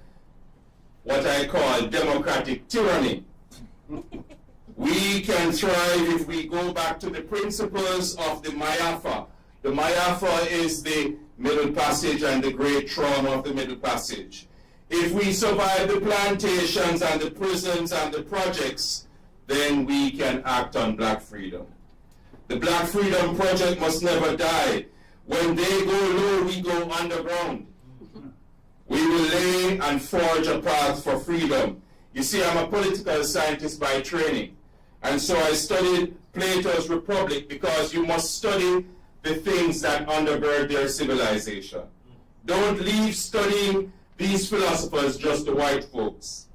what I call democratic tyranny. We can thrive if we go back to the principles of the Mayafa. The Mayafa is the Middle Passage and the great trauma of the Middle Passage. If we survive the plantations and the prisons and the projects, then we can act on Black freedom. The Black Freedom Project must never die. When they go low, we go underground. We will lay and forge a path for freedom. You see, I'm a political scientist by training. And so I studied Plato's Republic because you must study the things that undergird their civilization. Don't leave studying these philosophers just the white folks.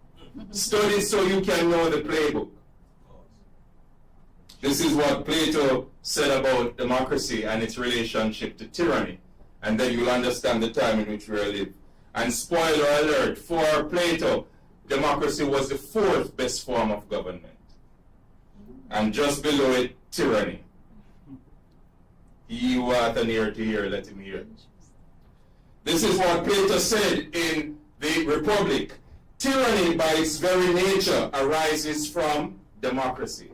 Study so you can know the playbook. This is what Plato said about democracy and its relationship to tyranny. And then you'll understand the time in which we live. And spoiler alert, for Plato, democracy was the 4th best form of government. And just below it, tyranny. He who hath an ear to hear, let him hear. This is what Plato said in the Republic. Tyranny, by its very nature, arises from democracy.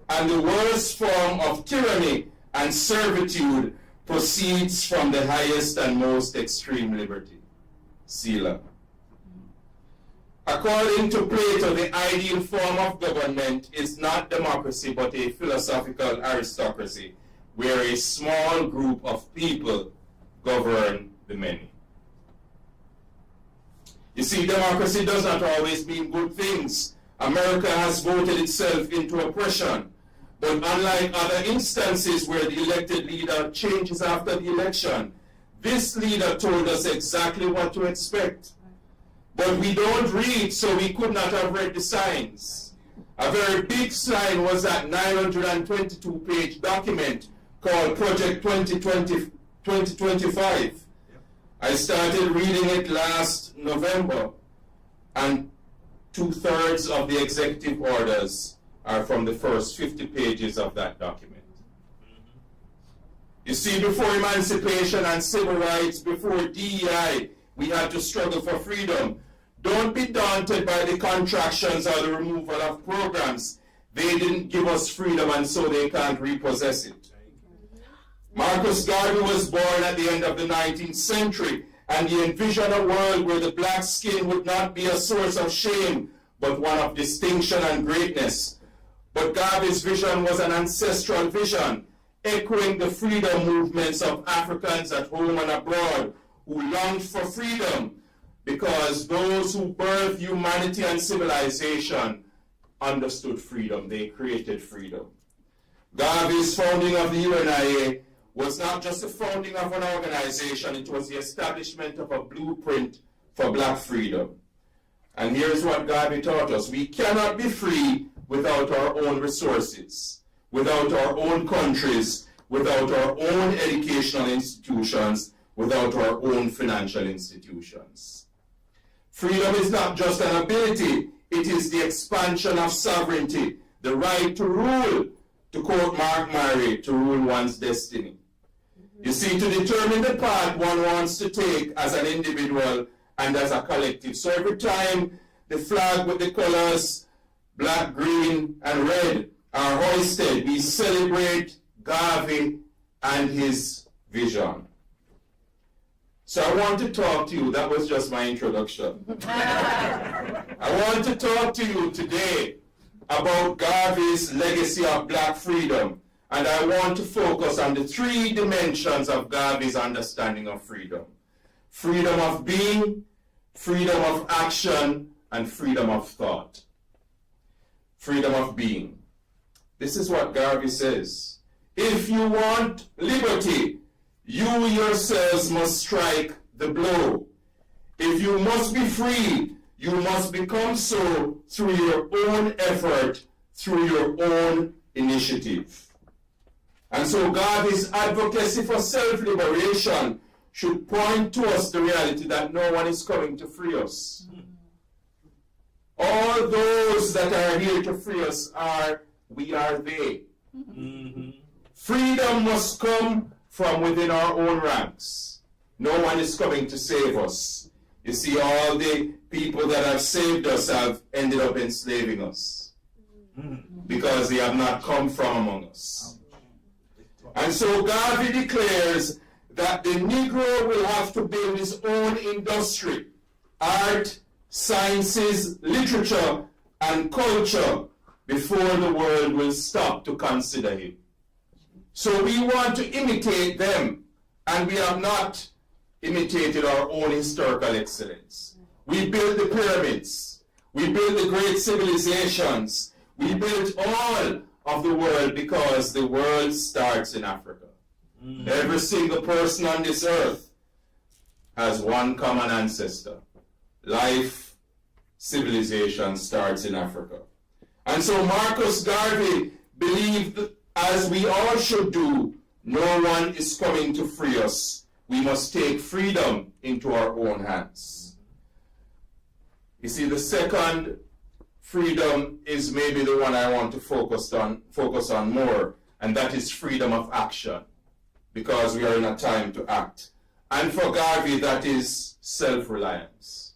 And the worst form of tyranny and servitude proceeds from the highest and most extreme liberty. Sila. According to Plato, the ideal form of government is not democracy, but a philosophical aristocracy, where a small group of people govern the many. You see, democracy does not always mean good things. America has voted itself into oppression. But unlike other instances where the elected leader changes after the election, this leader told us exactly what to expect. But we don't read, so we could not have read the signs. A very big sign was that 922-page document called Project 2025. I started reading it last November, and 2/3 of the executive orders are from the first 50 pages of that document. You see, before emancipation and civil rights, before DEI, we had to struggle for freedom. Don't be daunted by the contractions or the removal of programs. They didn't give us freedom, and so they can't repossess it. Marcus Garvey was born at the end of the 19th century, and he envisioned a world where the black skin would not be a source of shame, but one of distinction and greatness. But Garvey's vision was an ancestral vision, echoing the freedom movements of Africans at home and abroad who longed for freedom, because those who birthed humanity and civilization understood freedom. They created freedom. Garvey's founding of the UNIA was not just the founding of an organization, it was the establishment of a blueprint for black freedom. And here's what Garvey taught us. We cannot be free without our own resources, without our own countries, without our own educational institutions, without our own financial institutions. Freedom is not just an ability, it is the expansion of sovereignty, the right to rule, to quote Mark Murray, to rule one's destiny. You see, to determine the path one wants to take as an individual and as a collective. So every time the flag with the colors black, green, and red are hoisted, we celebrate Garvey and his vision. So I want to talk to you, that was just my introduction. I want to talk to you today about Garvey's legacy of black freedom. And I want to focus on the 3 dimensions of Garvey's understanding of freedom. Freedom of being, freedom of action, and freedom of thought. Freedom of being. This is what Garvey says. If you want liberty, you yourselves must strike the blow. If you must be free, you must become so through your own effort, through your own initiative. And so Garvey's advocacy for self-liberation should point to us the reality that no one is coming to free us. All those that are here to free us we are they. Freedom must come from within our own ranks. No one is coming to save us. You see, all the people that have saved us have ended up enslaving us because they have not come from among us. And so Garvey declares that the Negro will have to build his own industry, art, sciences, literature, and culture before the world will stop to consider him. So we want to imitate them, and we have not imitated our own historical excellence. We built the pyramids. We built the great civilizations. We built all of the world because the world starts in Africa. Every single person on this earth has one common ancestor. Life, civilization starts in Africa. And so Marcus Garvey believed, as we all should do, no one is coming to free us. We must take freedom into our own hands. You see, the second freedom is maybe the one I want to focus on more, and that is freedom of action, because we are in a time to act. And for Garvey, that is self-reliance.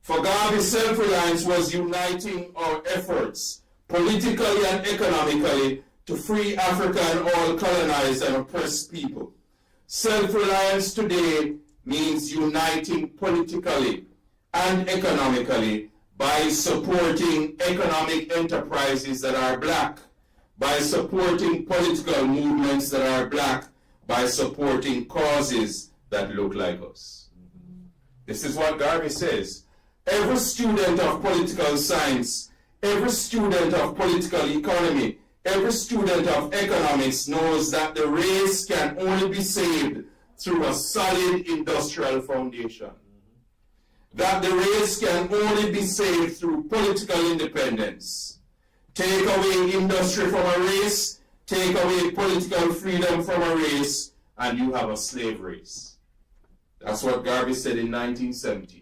For Garvey, self-reliance was uniting our efforts, politically and economically, to free Africa and all colonized and oppressed people. Self-reliance today means uniting politically and economically by supporting economic enterprises that are black, by supporting political movements that are black, by supporting causes that look like us. This is what Garvey says. Every student of political science, every student of political economy, every student of economics knows that the race can only be saved through a solid industrial foundation. That the race can only be saved through political independence. Take away industry from a race, take away political freedom from a race, and you have a slave race. That's what Garvey said in 1917.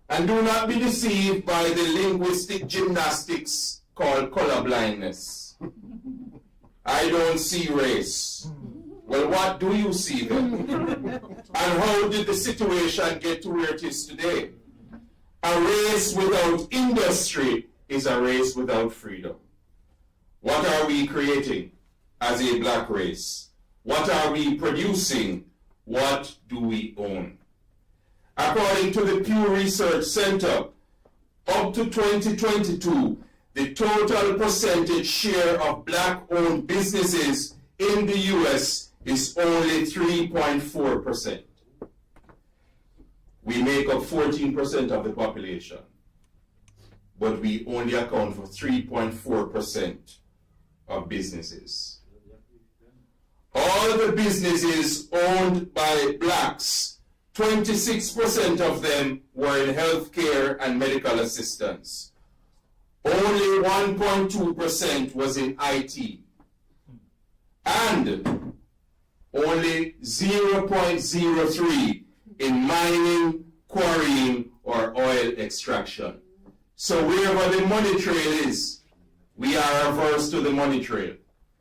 And do not be deceived by the linguistic gymnastics called color blindness. I don't see race. Well, what do you see then? And how did the situation get to where it is today? A race without industry is a race without freedom. What are we creating as a black race? What are we producing? What do we own? According to the Pew Research Center, up to 2022, the total percentage share of black-owned businesses in the U.S. is only 3.4%. We make up 14% of the population, but we only account for 3.4% of businesses. All the businesses owned by blacks, 26% of them were in healthcare and medical assistance. Only 1.2% was in IT. And only 0.03 in mining, quarrying, or oil extraction. So wherever the money trail is, we are averse to the money trail.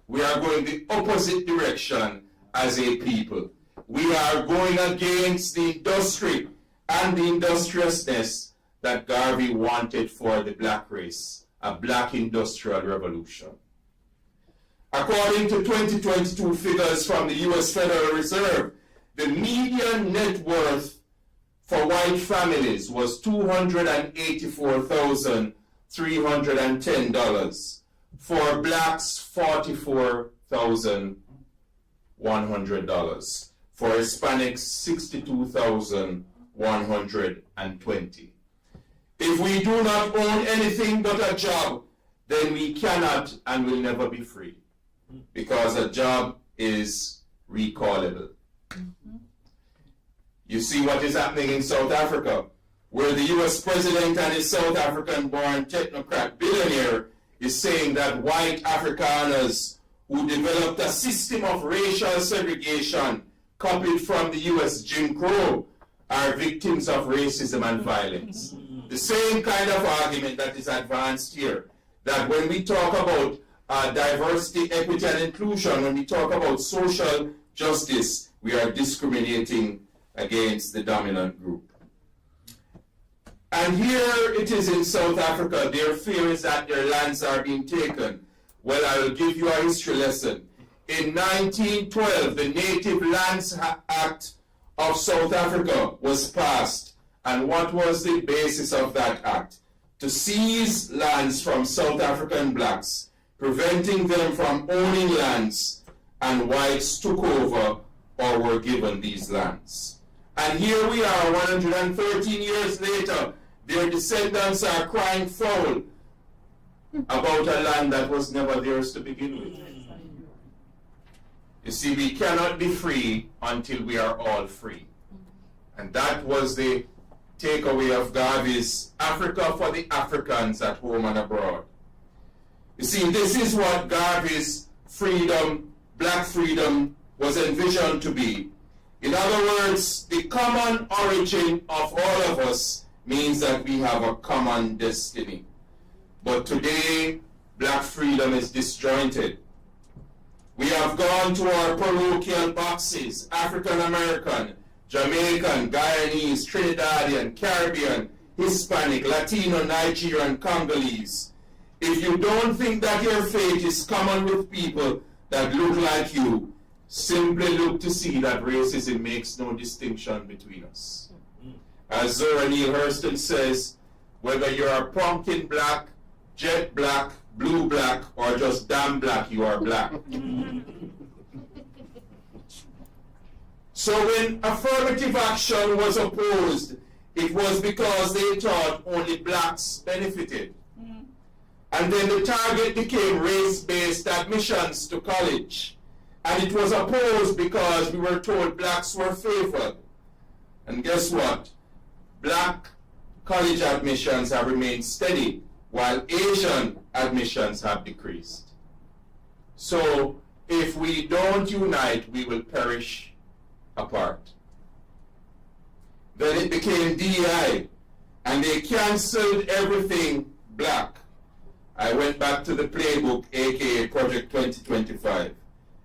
We are going the opposite direction as a people. We are going against the industry and the industriousness that Garvey wanted for the black race, a black industrial revolution. According to 2022 figures from the U.S. Federal Reserve, the median net worth for white families was $284,310. For blacks, $44,100. For Hispanics, $62,120. If we do not own anything but a job, then we cannot and will never be free, because a job is recallable. You see what is happening in South Africa, where the US president and his South African-born technocrat billionaire is saying that white Afrikaners who developed a system of racial segregation copied from the US Jim Crow are victims of racism and violence. The same kind of argument that is advanced here, that when we talk about diversity, equity, and inclusion, when we talk about social justice, we are discriminating against the dominant group. And here it is in South Africa. Their fear is that their lands are being taken. Well, I will give you a history lesson. In 1912, the Native Lands Act of South Africa was passed. And what was the basis of that act? To seize lands from South African blacks, preventing them from owning lands, and whites took over or were given these lands. And here we are 113 years later, their descendants are crying foul about a land that was never theirs to begin with. You see, we cannot be free until we are all free. And that was the takeaway of Garvey's Africa for the Africans at home and abroad. You see, this is what Garvey's freedom, black freedom, was envisioned to be. In other words, the common origin of all of us means that we have a common destiny. But today, black freedom is disjointed. We have gone to our parochial boxes, African American, Jamaican, Guyanese, Trinidadian, Caribbean, Hispanic, Latino, Nigerian, Congolese. If you don't think that your fate is common with people that look like you, simply look to see that racism makes no distinction between us. As Zora Neale Hurston says, whether you're a pumpkin black, jet black, blue black, or just damn black, you are black. So when affirmative action was opposed, it was because they thought only blacks benefited. And then the target became race-based admissions to college. And it was opposed because we were told blacks were favored. And guess what? Black college admissions have remained steady, while Asian admissions have decreased. So if we don't unite, we will perish apart. Then it became DEI, and they canceled everything black. I went back to the playbook, aka Project 2025,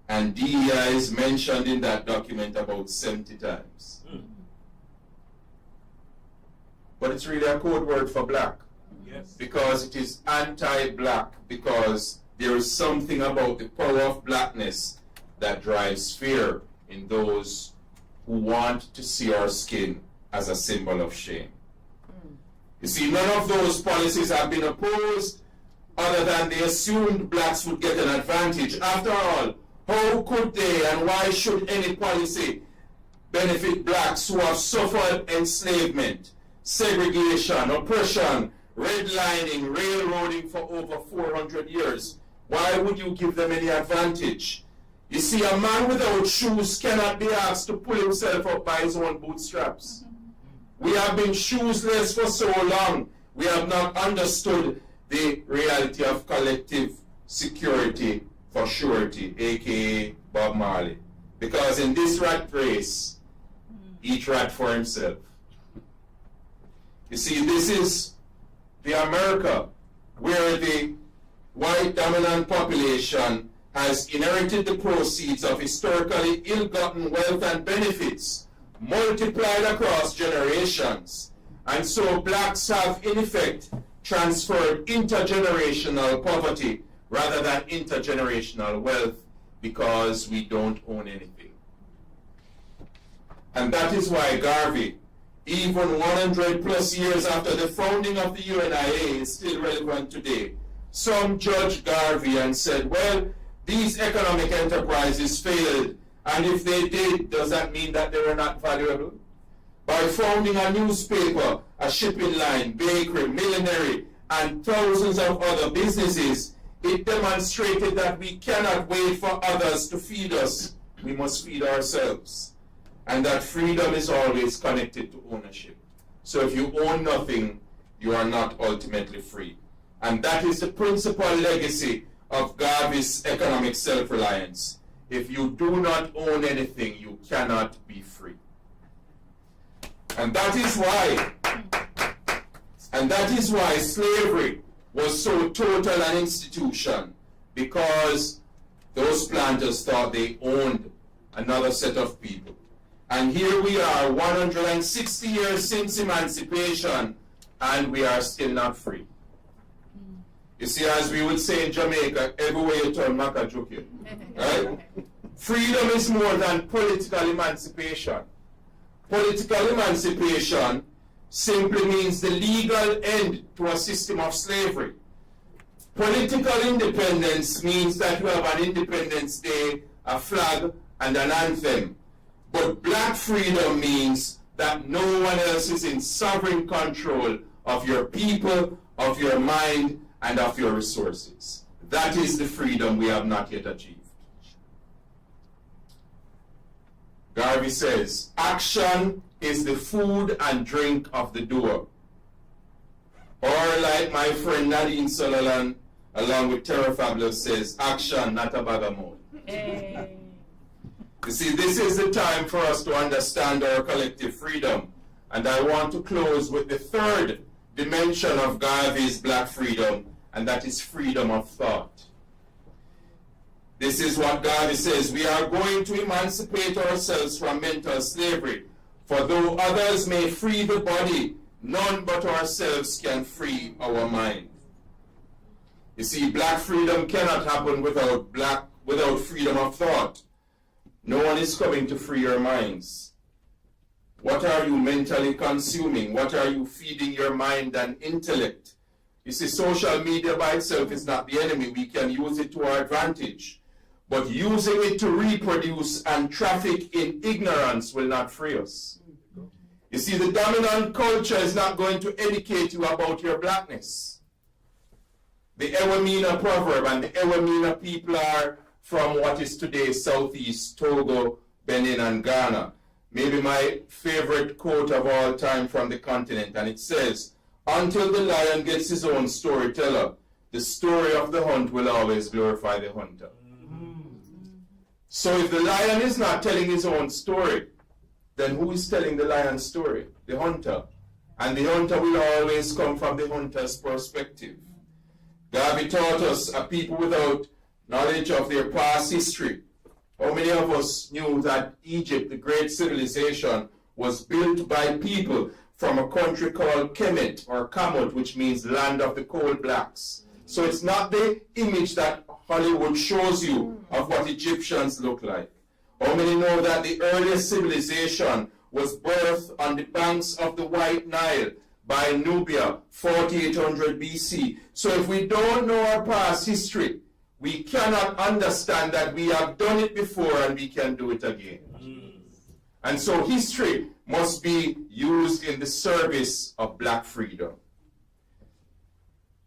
and DEI is mentioned in that document about 70 times. But it's really a code word for black. Yes. Because it is anti-black, because there is something about the power of blackness that drives fear in those who want to see our skin as a symbol of shame. You see, none of those policies have been opposed other than they assumed blacks would get an advantage. After all, how could they and why should any policy benefit blacks who have suffered enslavement, segregation, oppression, redlining, railroading for over 400 years? Why would you give them any advantage? You see, a man without shoes cannot be asked to pull himself up by his own bootstraps. We have been shoesless for so long, we have not understood the reality of collective security for surety, aka Bob Marley. Because in this rat race, each rat for himself. You see, this is the America where the white dominant population has inherited the proceeds of historically ill-gotten wealth and benefits multiplied across generations. And so blacks have, in effect, transferred intergenerational poverty rather than intergenerational wealth because we don't own anything. And that is why Garvey, even 100 plus years after the founding of the UNIA, is still relevant today. Some judged Garvey and said, well, these economic enterprises failed, and if they did, does that mean that they were not valuable? By founding a newspaper, a shipping line, bakery, millinery, and thousands of other businesses, it demonstrated that we cannot wait for others to feed us. We must feed ourselves. And that freedom is always connected to ownership. So if you own nothing, you are not ultimately free. And that is the principal legacy of Garvey's economic self-reliance. If you do not own anything, you cannot be free. And that is why slavery was so total an institution, because those planters thought they owned another set of people. And here we are, 160 years since emancipation, and we are still not free. You see, as we would say in Jamaica, everywhere you turn, Makajuki. Right? Freedom is more than political emancipation. Political emancipation simply means the legal end to a system of slavery. Political independence means that you have an Independence Day, a flag, and an anthem. But black freedom means that no one else is in sovereign control of your people, of your mind, and of your resources. That is the freedom we have not yet achieved. Garvey says, action is the food and drink of the doer. Or like my friend Nadine Sutherland, along with Terra Fabulous, says, action, not a bag of mouth. Hey. You see, this is the time for us to understand our collective freedom. And I want to close with the third dimension of Garvey's black freedom, and that is freedom of thought. This is what Garvey says: we are going to emancipate ourselves from mental slavery, for though others may free the body, none but ourselves can free our mind. You see, black freedom cannot happen without freedom of thought. No one is coming to free your minds. What are you mentally consuming? What are you feeding your mind and intellect? You see, social media by itself is not the enemy. We can use it to our advantage. But using it to reproduce and traffic in ignorance will not free us. You see, the dominant culture is not going to educate you about your blackness. The Ewamina proverb, and the Ewamina people are from what is today Southeast Togo, Benin, and Ghana. Maybe my favorite quote of all time from the continent, and it says, until the lion gets his own storyteller, the story of the hunt will always glorify the hunter. So if the lion is not telling his own story, then who is telling the lion's story? The hunter. And the hunter will always come from the hunter's perspective. Garvey taught us a people without knowledge of their past history. How many of us knew that Egypt, the great civilization, was built by people from a country called Kemet or Kamut, which means land of the coal blacks? So it's not the image that Hollywood shows you of what Egyptians look like. How many know that the earliest civilization was birthed on the banks of the White Nile by Nubia, 4800 BC? So if we don't know our past history, we cannot understand that we have done it before and we can do it again. And so history must be used in the service of black freedom.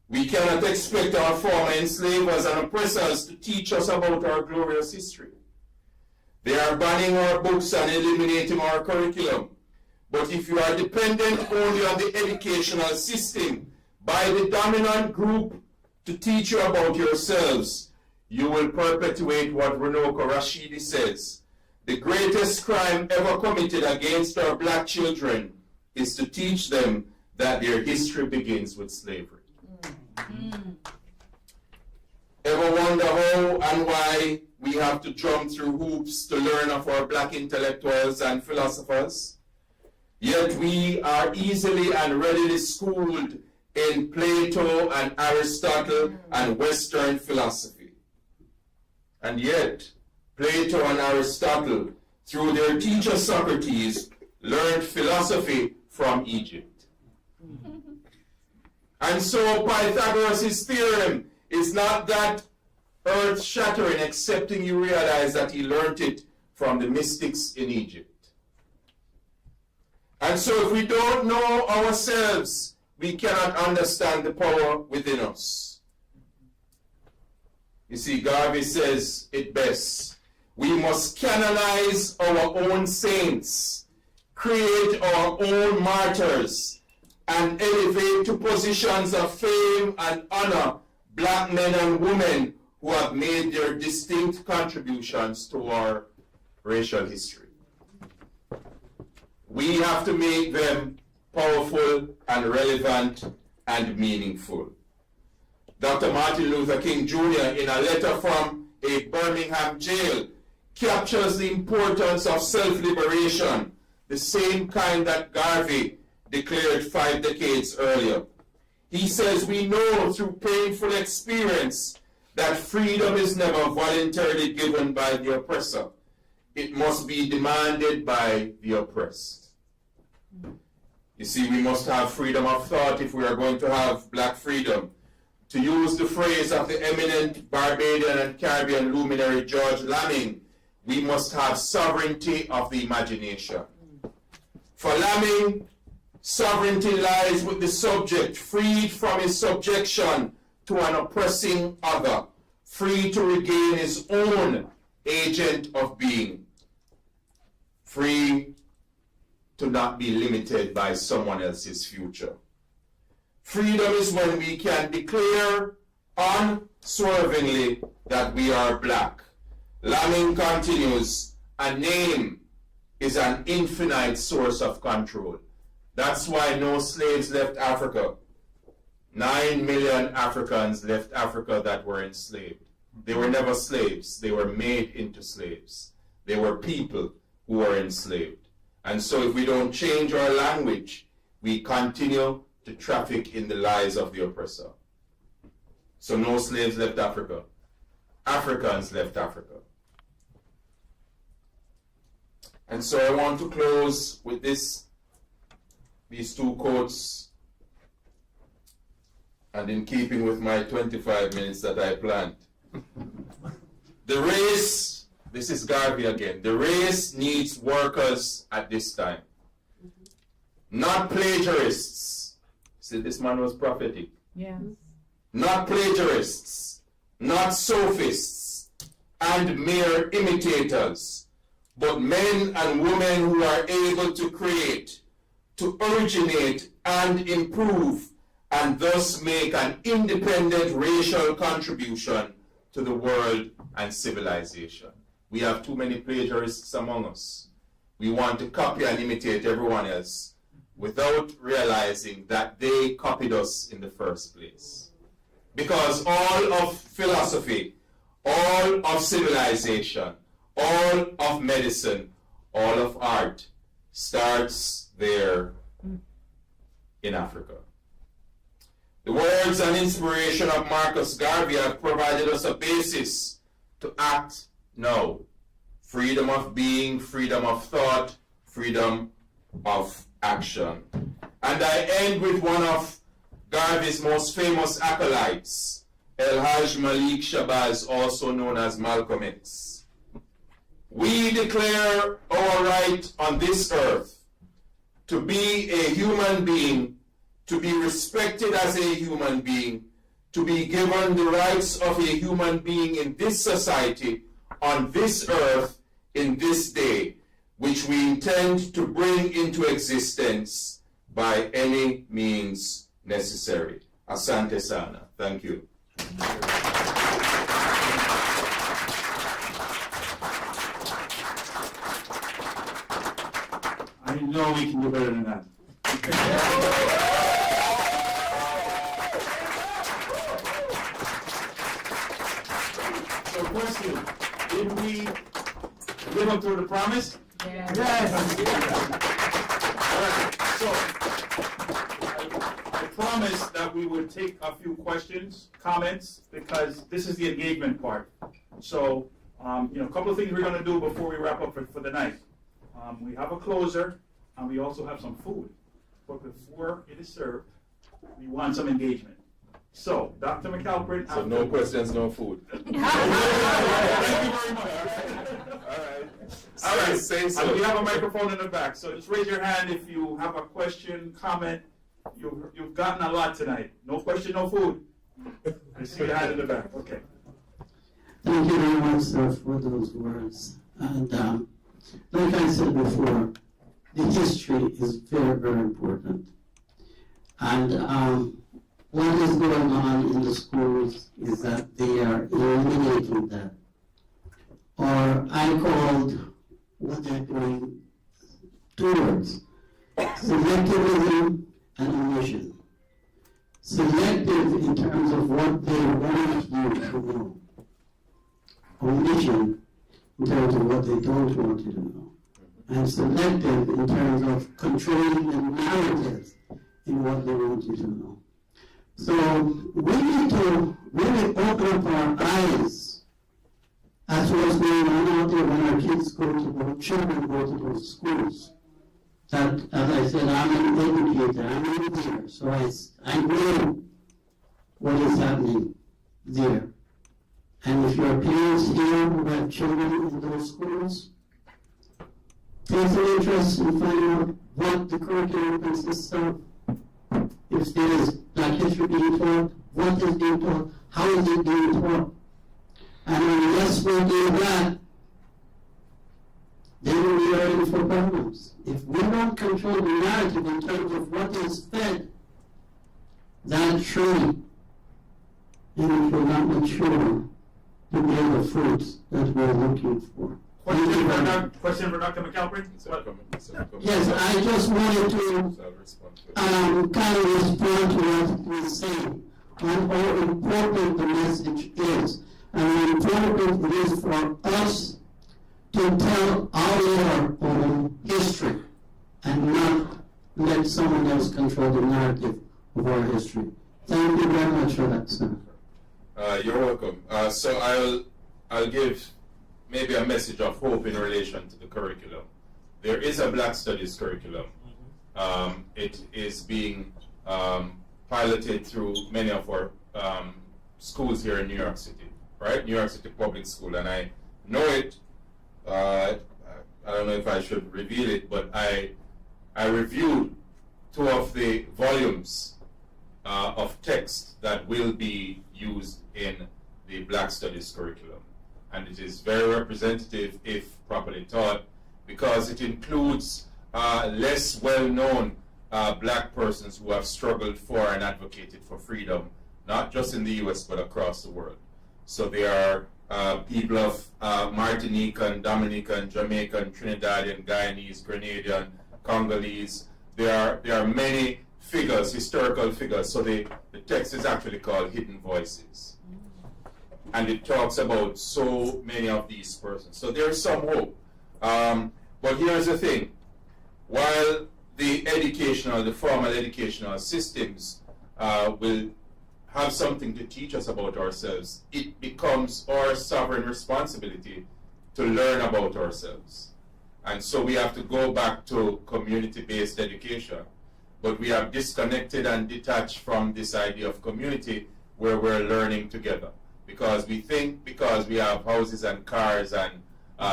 We cannot expect our former enslavers and oppressors to teach us about our glorious history. They are banning our books and eliminating our curriculum. But if you are dependent only on the educational system by the dominant group to teach you about yourselves, you will perpetuate what Runoko Rashidi says. The greatest crime ever committed against our black children is to teach them that their history begins with slavery. Ever wonder how and why we have to jump through hoops to learn of our black intellectuals and philosophers? Yet we are easily and readily schooled in Plato and Aristotle and Western philosophy. And yet, Plato and Aristotle, through their teacher Socrates, learned philosophy from Egypt. And so Pythagoras' theorem is not that earth-shattering, excepting you realize that he learned it from the mystics in Egypt. And so if we don't know ourselves, we cannot understand the power within us. You see, Garvey says it best. We must canonize our own saints, create our own martyrs, and elevate to positions of fame and honor black men and women who have made their distinct contributions to our racial history. We have to make them powerful and relevant and meaningful. Dr. Martin Luther King Jr., in a letter from a Birmingham jail, captures the importance of self-liberation, the same kind that Garvey declared 5 decades earlier. He says, we know through painful experience that freedom is never voluntarily given by the oppressor. It must be demanded by the oppressed. You see, we must have freedom of thought if we are going to have black freedom. To use the phrase of the eminent Barbadian and Caribbean luminary George Lamming, we must have sovereignty of the imagination. For Laming, sovereignty lies with the subject, freed from his subjection to an oppressing other, free to regain his own agent of being, free to not be limited by someone else's future. Freedom is when we can declare unswervingly that we are black. Laming continues, a name is an infinite source of control. That's why no slaves left Africa. 9 million Africans left Africa that were enslaved. They were never slaves. They were made into slaves. They were people who were enslaved. And so if we don't change our language, we continue to traffic in the lies of the oppressor. So no slaves left Africa. Africans left Africa. And so I want to close with these two quotes, and in keeping with my 25 minutes that I planned. The race, this is Garvey again, the race needs workers at this time, not plagiarists. See, this man was prophetic. Yes. Not plagiarists, not sophists, and mere imitators, but men and women who are able to create, to originate and improve, and thus make an independent racial contribution to the world and civilization. We have too many plagiarists among us. We want to copy and imitate everyone else without realizing that they copied us in the first place. Because all of philosophy, all of civilization, all of medicine, all of art starts there in Africa. The words and inspiration of Marcus Garvey have provided us a basis to act now. Freedom of being, freedom of thought, freedom of action. And I end with one of Garvey's most famous acolytes, El-Hajj Malik Shabazz, also known as Malcolm X. We declare our right on this earth to be a human being, to be respected as a human being, to be given the rights of a human being in this society, on this earth, in this day, which we intend to bring into existence by any means necessary. Asante sana. Thank you. I know we can do better than that. So question, did we live up to the promise? Yes. All right, so I promised that we would take a few questions, comments, because this is the engagement part. So, a couple of things we're going to do before we wrap up for the night. We have a closer, and we also have some food. But before it is served, we want some engagement. So, Dr. McAlpin. So no questions, no food. Thank you very much. All right. Say so. And we have a microphone in the back, so just raise your hand if you have a question, comment. You've gotten a lot tonight. No question, no food. I see your hand in the back. Okay. Thank you very much, sir, for those words. And like I said before, the history is very, very important. And what is going on in the schools is that they are eliminating that. Or I called what they're doing 2 words: selectivism and omission. Selective in terms of what they want you to know. Omission in terms of what they don't want you to know. And selective in terms of controlling the narratives in what they want you to know. So we need to really open up our eyes as to what's going on out there when our kids go to those children go to those schools. That, as I said, I'm an educator, I'm an educator, so I know what is happening there. And if your parents here who have children in those schools, take some interest in finding out what the curriculum consists of. If there is Black history being taught, what is being taught, how is it being taught? And unless we do that, then we are in for problems. If we don't control the narrative in terms of what is fed, that tree, and it will not mature to bear the fruits that we're looking for. Question for Dr. McAlpin? Yes, I just wanted to kind of respond to what he was saying on how important the message is and how important it is for us to tell our own history and not let someone else control the narrative of our history. Thank you very much for that, sir. You're welcome. So I'll give maybe a message of hope in relation to the curriculum. There is a Black Studies curriculum. It is being piloted through many of our schools here in New York City, right? New York City Public School, and I know it. I don't know if I should reveal it, but I reviewed 2 of the volumes of text that will be used in the Black Studies curriculum. And it is very representative if properly taught, because it includes less well-known Black persons who have struggled for and advocated for freedom, not just in the US, but across the world. So there are people of Martinican, Dominican, Jamaican, Trinidadian, Guyanese, Grenadian, Congolese. There are many figures, historical figures. So the text is actually called Hidden Voices. And it talks about so many of these persons. So there is some hope. But here's the thing. While the formal educational systems will have something to teach us about ourselves, it becomes our sovereign responsibility to learn about ourselves. And so we have to go back to community-based education. But we have disconnected and detached from this idea of community where we're learning together. Because we think because we have houses and cars and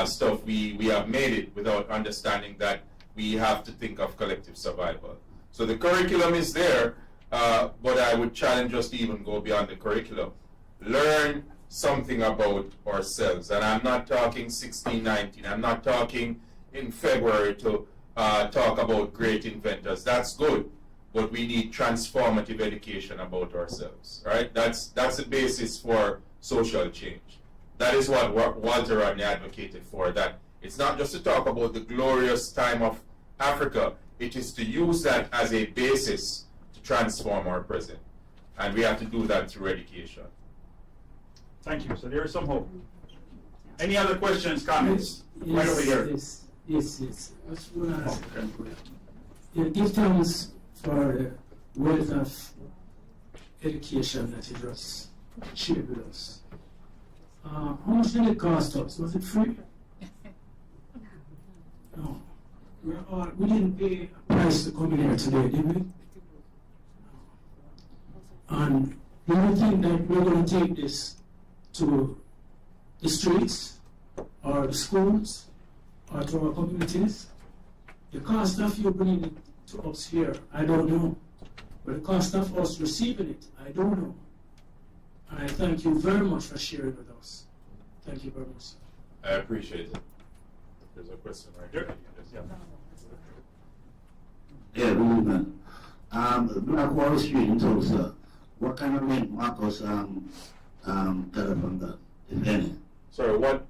stuff, we have made it without understanding that we have to think of collective survival. So the curriculum is there, but I would challenge us to even go beyond the curriculum. Learn something about ourselves. And I'm not talking 1619. I'm not talking in February to talk about great inventors. That's good. But we need transformative education about ourselves, right? That's the basis for social change. That is what Walter Rodney advocated for, that it's not just to talk about the glorious time of Africa, it is to use that as a basis to transform our present. And we have to do that through education. Thank you. So there is some hope. Any other questions, comments? Right over here. Yes. I just want to ask, give thanks for the wealth of education that you just shared with us. How much did it cost us? Was it free? No. We didn't pay a price to come in here today, did we? And do you think that we're going to take this to the streets or the schools or to our communities? The cost of you bringing it to us here, I don't know. But the cost of us receiving it, I don't know. And I thank you very much for sharing with us. Thank you very much, sir. I appreciate it. There's a question right here. Yeah, good evening. Black Wall Street in Tulsa, what kind of rent Marcus got from that, if any? Sorry, what?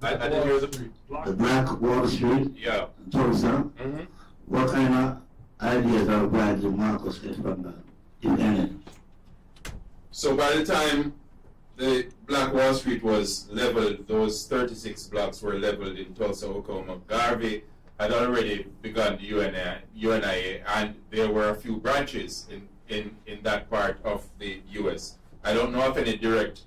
I didn't hear the Black Wall Street Yeah. in Tulsa, Mm-hmm. what kind of ideas or vibes did Marcus get from that, if any? So by the time the Black Wall Street was leveled, those 36 blocks were leveled in Tulsa, Oklahoma. Garvey had already begun the UNIA, and there were a few branches in that part of the U.S. I don't know of any direct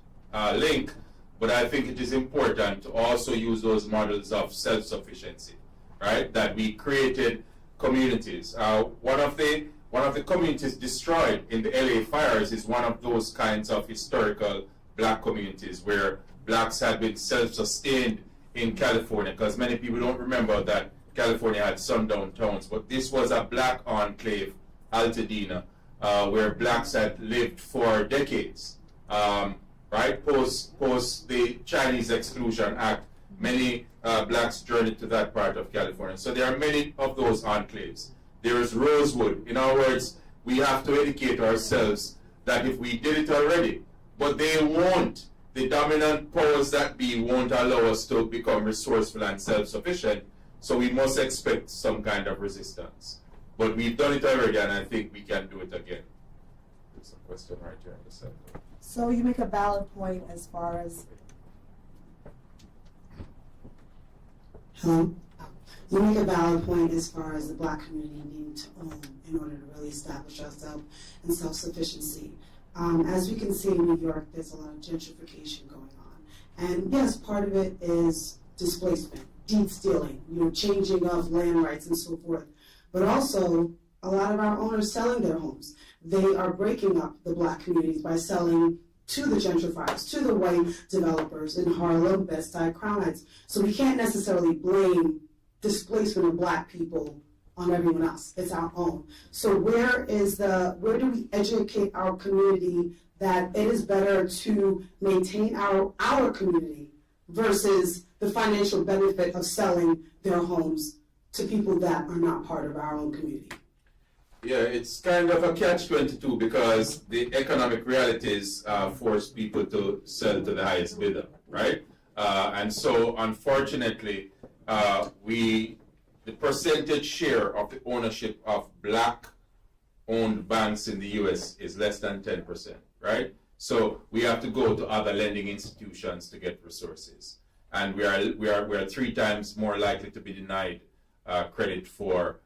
link, but I think it is important to also use those models of self-sufficiency, right? That we created communities. One of the communities destroyed in the LA fires is one of those kinds of historical Black communities where Blacks had been self-sustained in California, because many people don't remember that California had sundown towns, but this was a black enclave, Altadena, where blacks had lived for decades. Right? Post the Chinese Exclusion Act, many blacks journeyed to that part of California. So there are many of those enclaves. There is Rosewood. In other words, we have to educate ourselves that if we did it already, but they won't. The dominant powers that be won't allow us to become resourceful and self-sufficient, so we must expect some kind of resistance. But we've done it already, and I think we can do it again. There's a question right here on the side. So you make a valid point as far as you make a valid point as far as the black community needing to own in order to really establish ourselves in self-sufficiency. As we can see in New York, there's a lot of gentrification going on. And yes, part of it is displacement, deed stealing, changing of land rights and so forth. But also, a lot of our owners selling their homes. They are breaking up the black communities by selling to the gentrifiers, to the white developers in Harlem, Bed-Stuy, Crown Heights. So we can't necessarily blame displacement of black people on everyone else. It's our own. So where do we educate our community that it is better to maintain our community versus the financial benefit of selling their homes to people that are not part of our own community? Yeah, it's kind of a catch-22 because the economic realities force people to sell to the highest bidder, right? And so, unfortunately, the percentage share of the ownership of black-owned banks in the U.S. is less than 10%, right? So we have to go to other lending institutions to get resources, and we are 3 times more likely to be denied credit for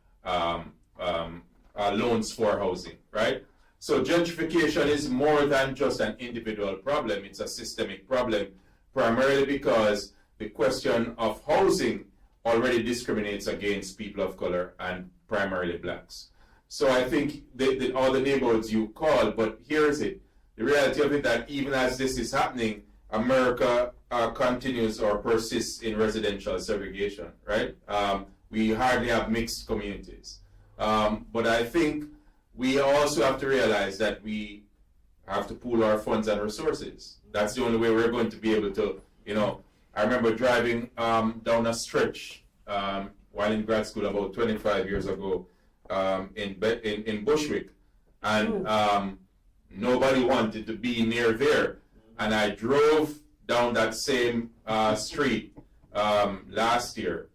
loans for housing, right? So gentrification is more than just an individual problem; it's a systemic problem, primarily because the question of housing already discriminates against people of color and primarily blacks. So I think all the neighborhoods you call, but here's it. The reality of it that even as this is happening, America continues or persists in residential segregation, right? We hardly have mixed communities. But I think we also have to realize that we have to pool our funds and resources. That's the only way we're going to be able to, I remember driving down a stretch while in grad school about 25 years ago in Bushwick, and nobody wanted to be near there. And I drove down that same street last year,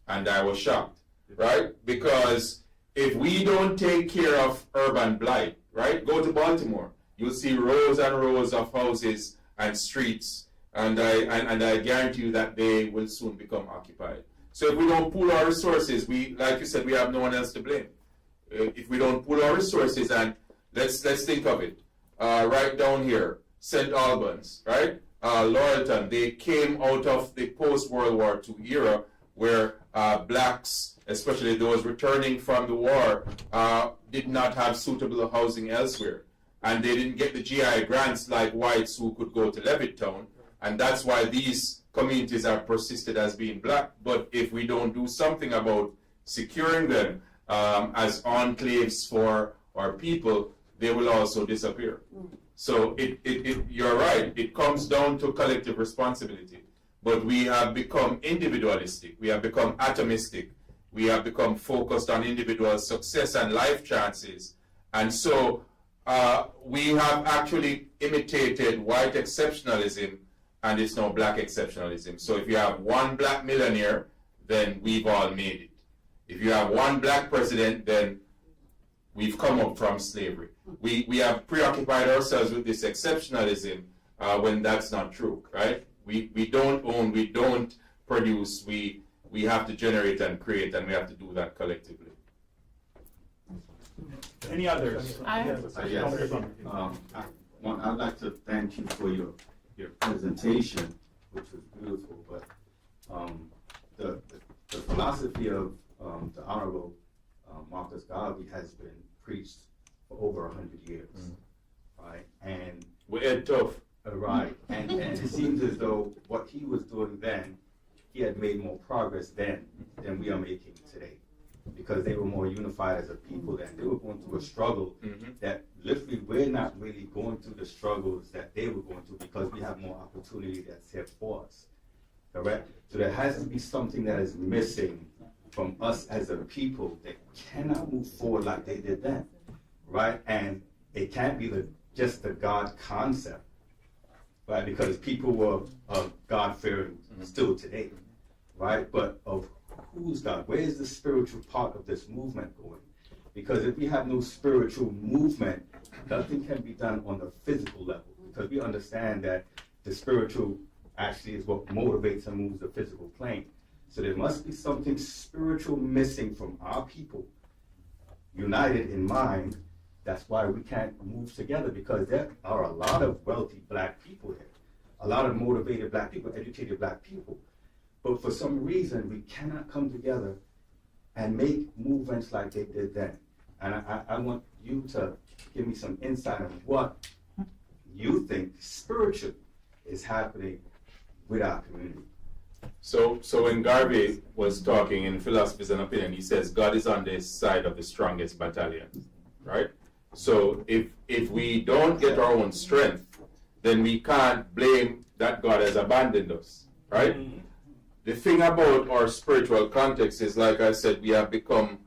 and I was shocked, right? Because if we don't take care of urban blight, right? Go to Baltimore, you'll see rows and rows of houses and streets. And I guarantee you that they will soon become occupied. So if we don't pool our resources, like you said, we have no one else to blame. If we don't pool our resources, and let's think of it, right down here, St. Albans, right? Laurelton, they came out of the post-World War II era where blacks, especially those returning from the war, did not have suitable housing elsewhere. And they didn't get the GI grants like whites who could go to Levittown. And that's why these communities have persisted as being black. But if we don't do something about securing them as enclaves for our people, they will also disappear. So you're right, it comes down to collective responsibility. But we have become individualistic, we have become atomistic, we have become focused on individual success and life chances. And so we have actually imitated white exceptionalism, and it's now black exceptionalism. So if you have one black millionaire, then we've all made it. If you have one black president, then we've come up from slavery. We have preoccupied ourselves with this exceptionalism when that's not true, right? We don't own, we don't produce, we have to generate and create, and we have to do that collectively. Any others? Yes. I'd like to thank you for your presentation, which was beautiful, but the philosophy of the Honorable Marcus Garvey has been preached for over 100 years, right? And we're tough. Right, and it seems as though what he was doing then, he had made more progress then than we are making today. Because they were more unified as a people, and they were going through a struggle that literally we're not really going through the struggles that they were going through because we have more opportunity that's here for us. Correct? So there has to be something that is missing from us as a people that cannot move forward like they did then. Right? And it can't be just the God concept. Right? Because people were God-fearing still today. Right? But of who's God? Where is the spiritual part of this movement going? Because if we have no spiritual movement, nothing can be done on the physical level. Because we understand that the spiritual actually is what motivates and moves the physical plane. So there must be something spiritual missing from our people, united in mind. That's why we can't move together, because there are a lot of wealthy black people here, a lot of motivated black people, educated black people. But for some reason, we cannot come together and make movements like they did then. And I want you to give me some insight on what you think spiritually is happening with our community. So when Garvey was talking in Philosophies and Opinion, he says God is on the side of the strongest battalion, right? So if we don't get our own strength, then we can't blame that God has abandoned us, right? The thing about our spiritual context is, like I said, we have become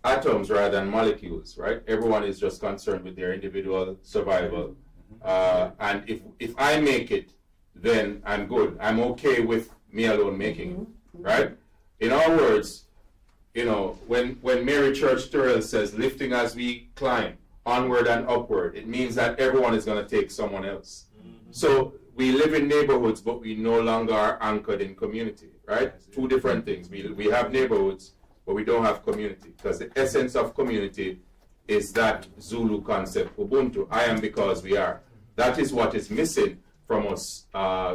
atoms rather than molecules, right? Everyone is just concerned with their individual survival. And if I make it, then I'm good. I'm okay with me alone making it, right? In other words, you know, when Mary Church Terrell says, lifting as we climb, onward and upward, it means that everyone is going to take someone else. So we live in neighborhoods, but we no longer are anchored in community, right? Two different things. We have neighborhoods, but we don't have community, because the essence of community is that Zulu concept, Ubuntu. I am because we are. That is what is missing from us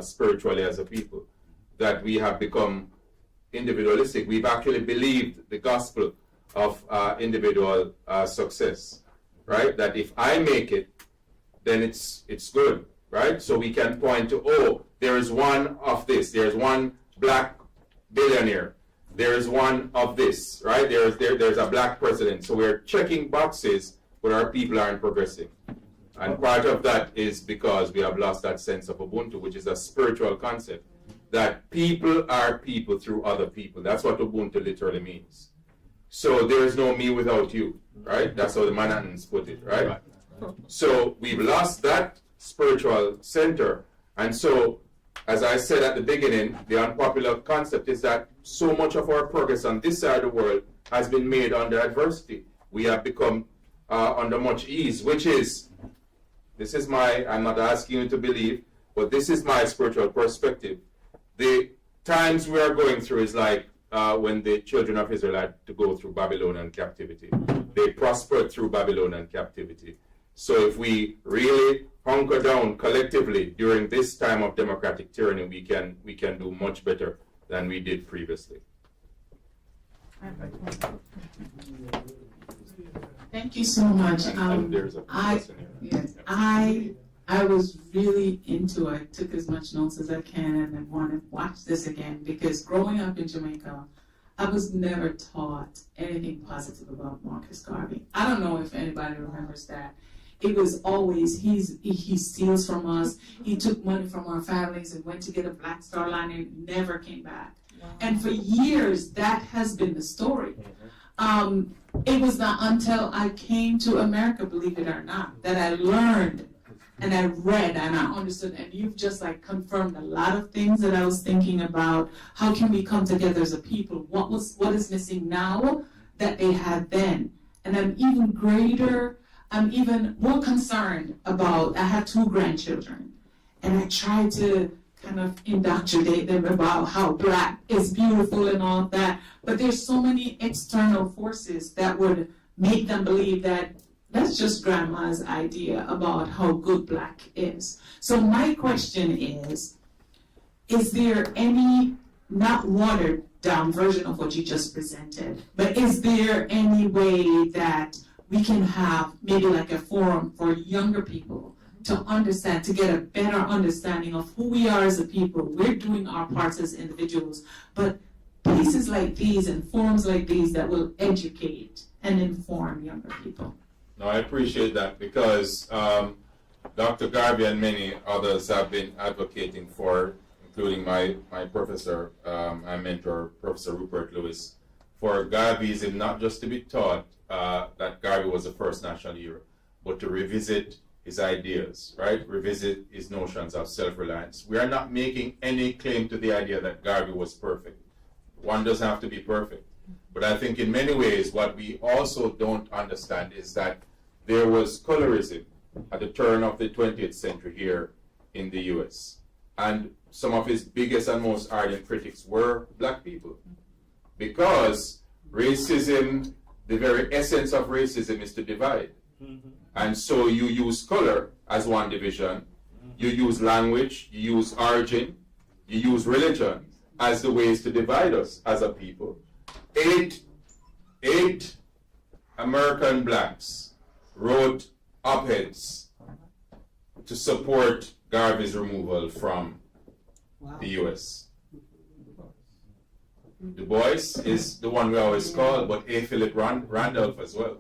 spiritually as a people, that we have become individualistic. We've actually believed the gospel of individual success, right? That if I make it, then it's good. Right? So we can point to, oh, there is one of this. There's one black billionaire. There's one of this, right? There's a black president. So we're checking boxes, but our people aren't progressing. And part of that is because we have lost that sense of Ubuntu, which is a spiritual concept, that people are people through other people. That's what Ubuntu literally means. So there's no me without you, right? That's how the Manhattans put it, right? So we've lost that spiritual center. And so, as I said at the beginning, the unpopular concept is that so much of our progress on this side of the world has been made under adversity. We have become under much ease, which is, this is my, I'm not asking you to believe, but this is my spiritual perspective. The times we are going through is like when the children of Israel had to go through Babylonian captivity. They prospered through Babylonian captivity. So if we really hunker down collectively during this time of democratic tyranny, we can do much better than we did previously. Thank you so much. There's a question here. I was really into it. I took as much notes as I can, and I want to watch this again, because growing up in Jamaica, I was never taught anything positive about Marcus Garvey. I don't know if anybody remembers that. It was always, he steals from us, he took money from our families and went to get a Black Star Line and never came back. Wow. And for years, that has been the story. It was not until I came to America, believe it or not, that I learned and I read and I understood, and you've just like confirmed a lot of things that I was thinking about. How can we come together as a people? What is missing now that they had then? And I'm even more concerned about, I have 2 grandchildren, and I try to kind of indoctrinate them about how black is beautiful and all of that, but there's so many external forces that would make them believe that that's just grandma's idea about how good black is. So my question is there any, not watered down version of what you just presented, but is there any way that we can have maybe like a forum for younger people to understand, to get a better understanding of who we are as a people. We're doing our parts as individuals, but places like these and forums like these that will educate and inform younger people. No, I appreciate that because Dr. Garvey and many others have been advocating for, including my professor, my mentor, Professor Rupert Lewis, for Garveyism not just to be taught that Garvey was the first national hero, but to revisit his ideas, right? Revisit his notions of self-reliance. We are not making any claim to the idea that Garvey was perfect. One doesn't have to be perfect. But I think in many ways what we also don't understand is that there was colorism at the turn of the 20th century here in the US. And some of his biggest and most ardent critics were black people. Because racism, the very essence of racism is to divide. And so you use color as one division, you use language, you use origin, you use religion as the ways to divide us as a people. Eight American blacks wrote op-eds to support Garvey's removal from the US. Du Bois is the one we always call, but A. Philip Randolph as well.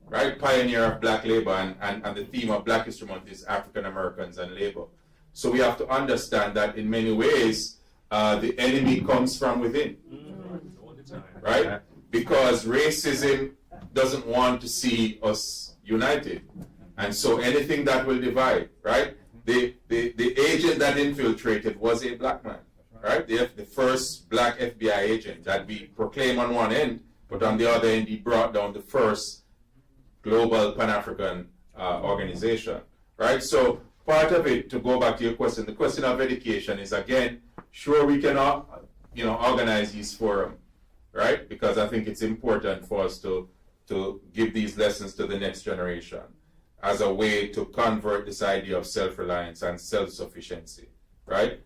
Right? Pioneer of black labor, and the theme of Black History Month is African Americans and labor. So we have to understand that in many ways, the enemy comes from within. Right? Because racism doesn't want to see us united. And so anything that will divide, right? The agent that infiltrated was a black man, right? The first black FBI agent that we proclaim on one end, but on the other end, he brought down the first global Pan-African organization, right? So part of it, to go back to your question, the question of education is, again, sure we can organize these forums, right? Because I think it's important for us to give these lessons to the next generation as a way to convert this idea of self-reliance and self-sufficiency, right?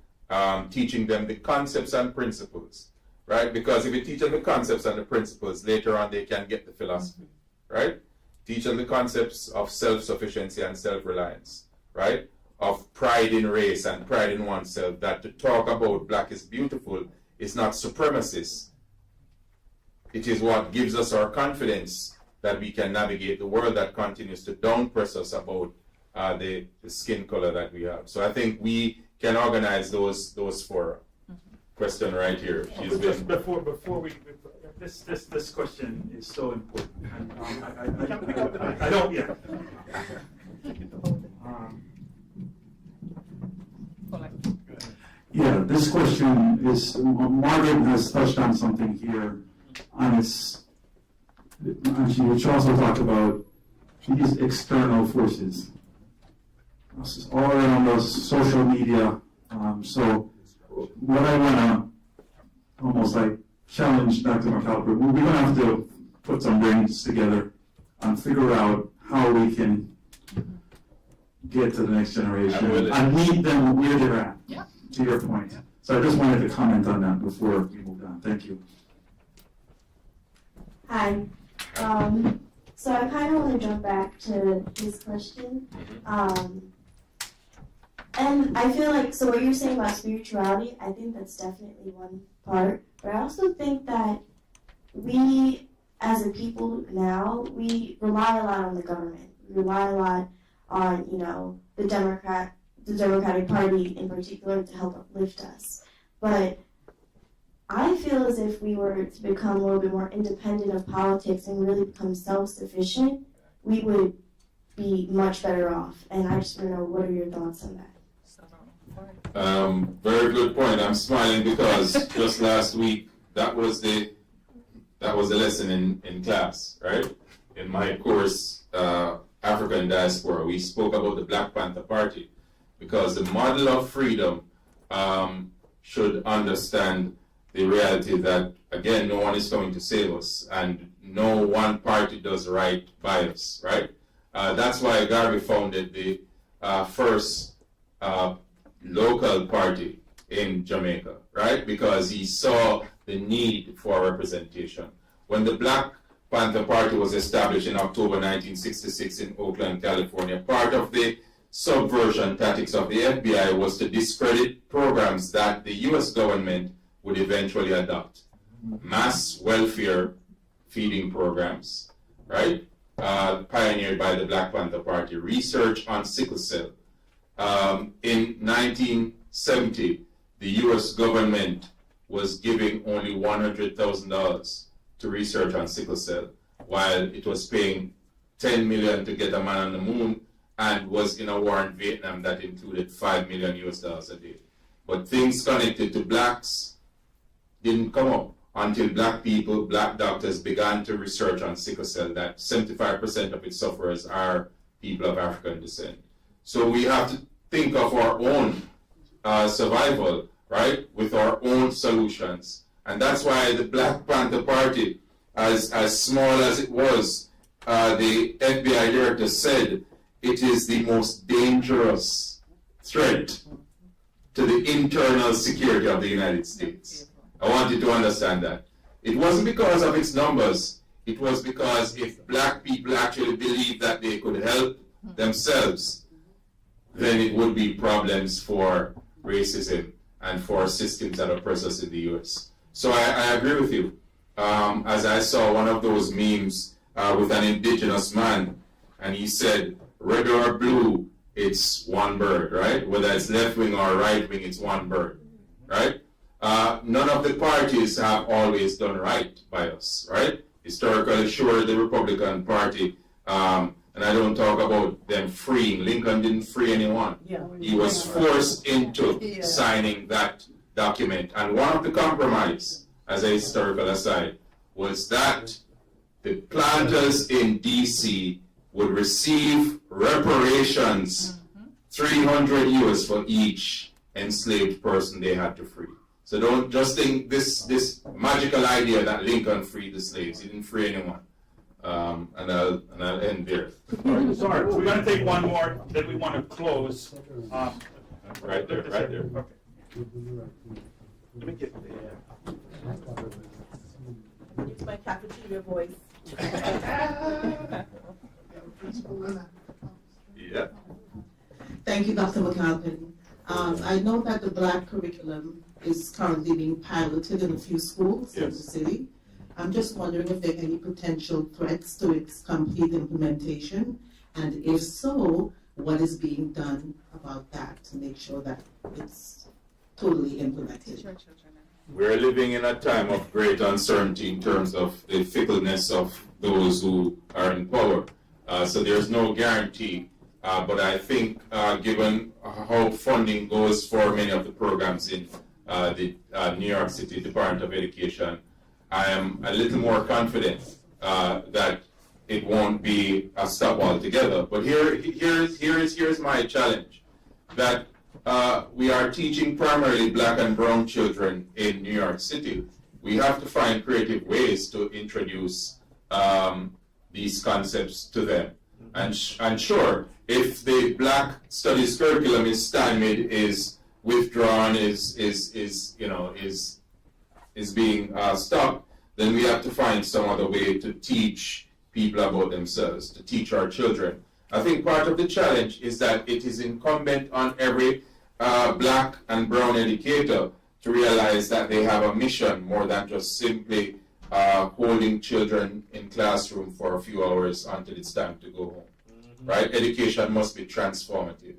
Teaching them the concepts and principles, right? Because if you teach them the concepts and the principles, later on they can get the philosophy, right? Teach them the concepts of self-sufficiency and self-reliance, right? Of pride in race and pride in oneself, that to talk about black is beautiful is not supremacist. It is what gives us our confidence that we can navigate the world that continues to down-press us about the skin color that we have. So I think we can organize those fora. Question right here. Just before we this question is so important. And, I don't yet. Yeah, this question is, Margaret has touched on something here, and she also talked about these external forces. This is all around us, social media. So what I want to almost like challenge Dr. McAlpin, we're going to have to put some brains together and figure out how we can get to the next generation and meet them where they're at, to your point. So I just wanted to comment on that before we move on. Thank you. Hi. So I kind of want to jump back to this question. And I feel like, so what you're saying about spirituality, I think that's definitely one part. But I also think that we, as a people now, we rely a lot on the government. We rely a lot on, the Democratic Party in particular to help uplift us. But I feel as if we were to become a little bit more independent of politics and really become self-sufficient, we would be much better off. And I just want to know, what are your thoughts on that? Very good point. I'm smiling because just last week that was the lesson in class, right? In my course, African Diaspora, we spoke about the Black Panther Party because the model of freedom should understand the reality that, again, no one is coming to save us and no one party does right by us, right? That's why Garvey founded the first local party in Jamaica, right? Because he saw the need for representation. When the Black Panther Party was established in October 1966 in Oakland, California, part of the subversion tactics of the FBI was to discredit programs that the US government would eventually adopt. Mass welfare feeding programs, right? Pioneered by the Black Panther Party. Research on sickle cell. In 1970, the US government was giving only $100,000 to research on sickle cell, while it was paying $10 million to get a man on the moon, and was in a war in Vietnam that included $5 million US a day. But things connected to blacks didn't come up until black people, black doctors began to research on sickle cell, that 75% of its sufferers are people of African descent. So we have to think of our own survival, right, with our own solutions. And that's why the Black Panther Party, as small as it was, the FBI director said it is the most dangerous threat to the internal security of the United States. I want you to understand that. It wasn't because of its numbers. It was because if black people actually believed that they could help themselves, then it would be problems for racism and for systems that oppress us in the US. So I agree with you. As I saw one of those memes with an indigenous man, and he said, red or blue, it's one bird, right? Whether it's left wing or right wing, it's one bird, right? None of the parties have always done right by us, right? Historically, sure, the Republican Party, and I don't talk about them freeing. Lincoln didn't free anyone. He was forced into signing that document. And one of the compromise, as a historical aside, was that the planters in D.C. would receive reparations, 300 years for each enslaved person they had to free. So don't just think this magical idea that Lincoln freed the slaves. He didn't free anyone. And I'll end there. Sorry, we're going to take one more, then we want to close. Right there. Okay. Let me get Use my cafeteria voice. Yeah. Thank you, Dr. McAlpin. I know that the Black curriculum is currently being piloted in a few schools in the city. I'm just wondering if there are any potential threats to its complete implementation, and if so, what is being done about that to make sure that it's totally implemented? We're living in a time of great uncertainty in terms of the fickleness of those who are in power. So there's no guarantee. But I think given how funding goes for many of the programs in the New York City Department of Education, I am a little more confident that it won't be a stop altogether. But here's my challenge, that we are teaching primarily black and brown children in New York City. We have to find creative ways to introduce these concepts to them. And sure, if the Black Studies curriculum is stymied, is withdrawn, is being stopped, then we have to find some other way to teach people about themselves, to teach our children. I think part of the challenge is that it is incumbent on every black and brown educator to realize that they have a mission more than just simply holding children in classroom for a few hours until it's time to go home. Right? Education must be transformative.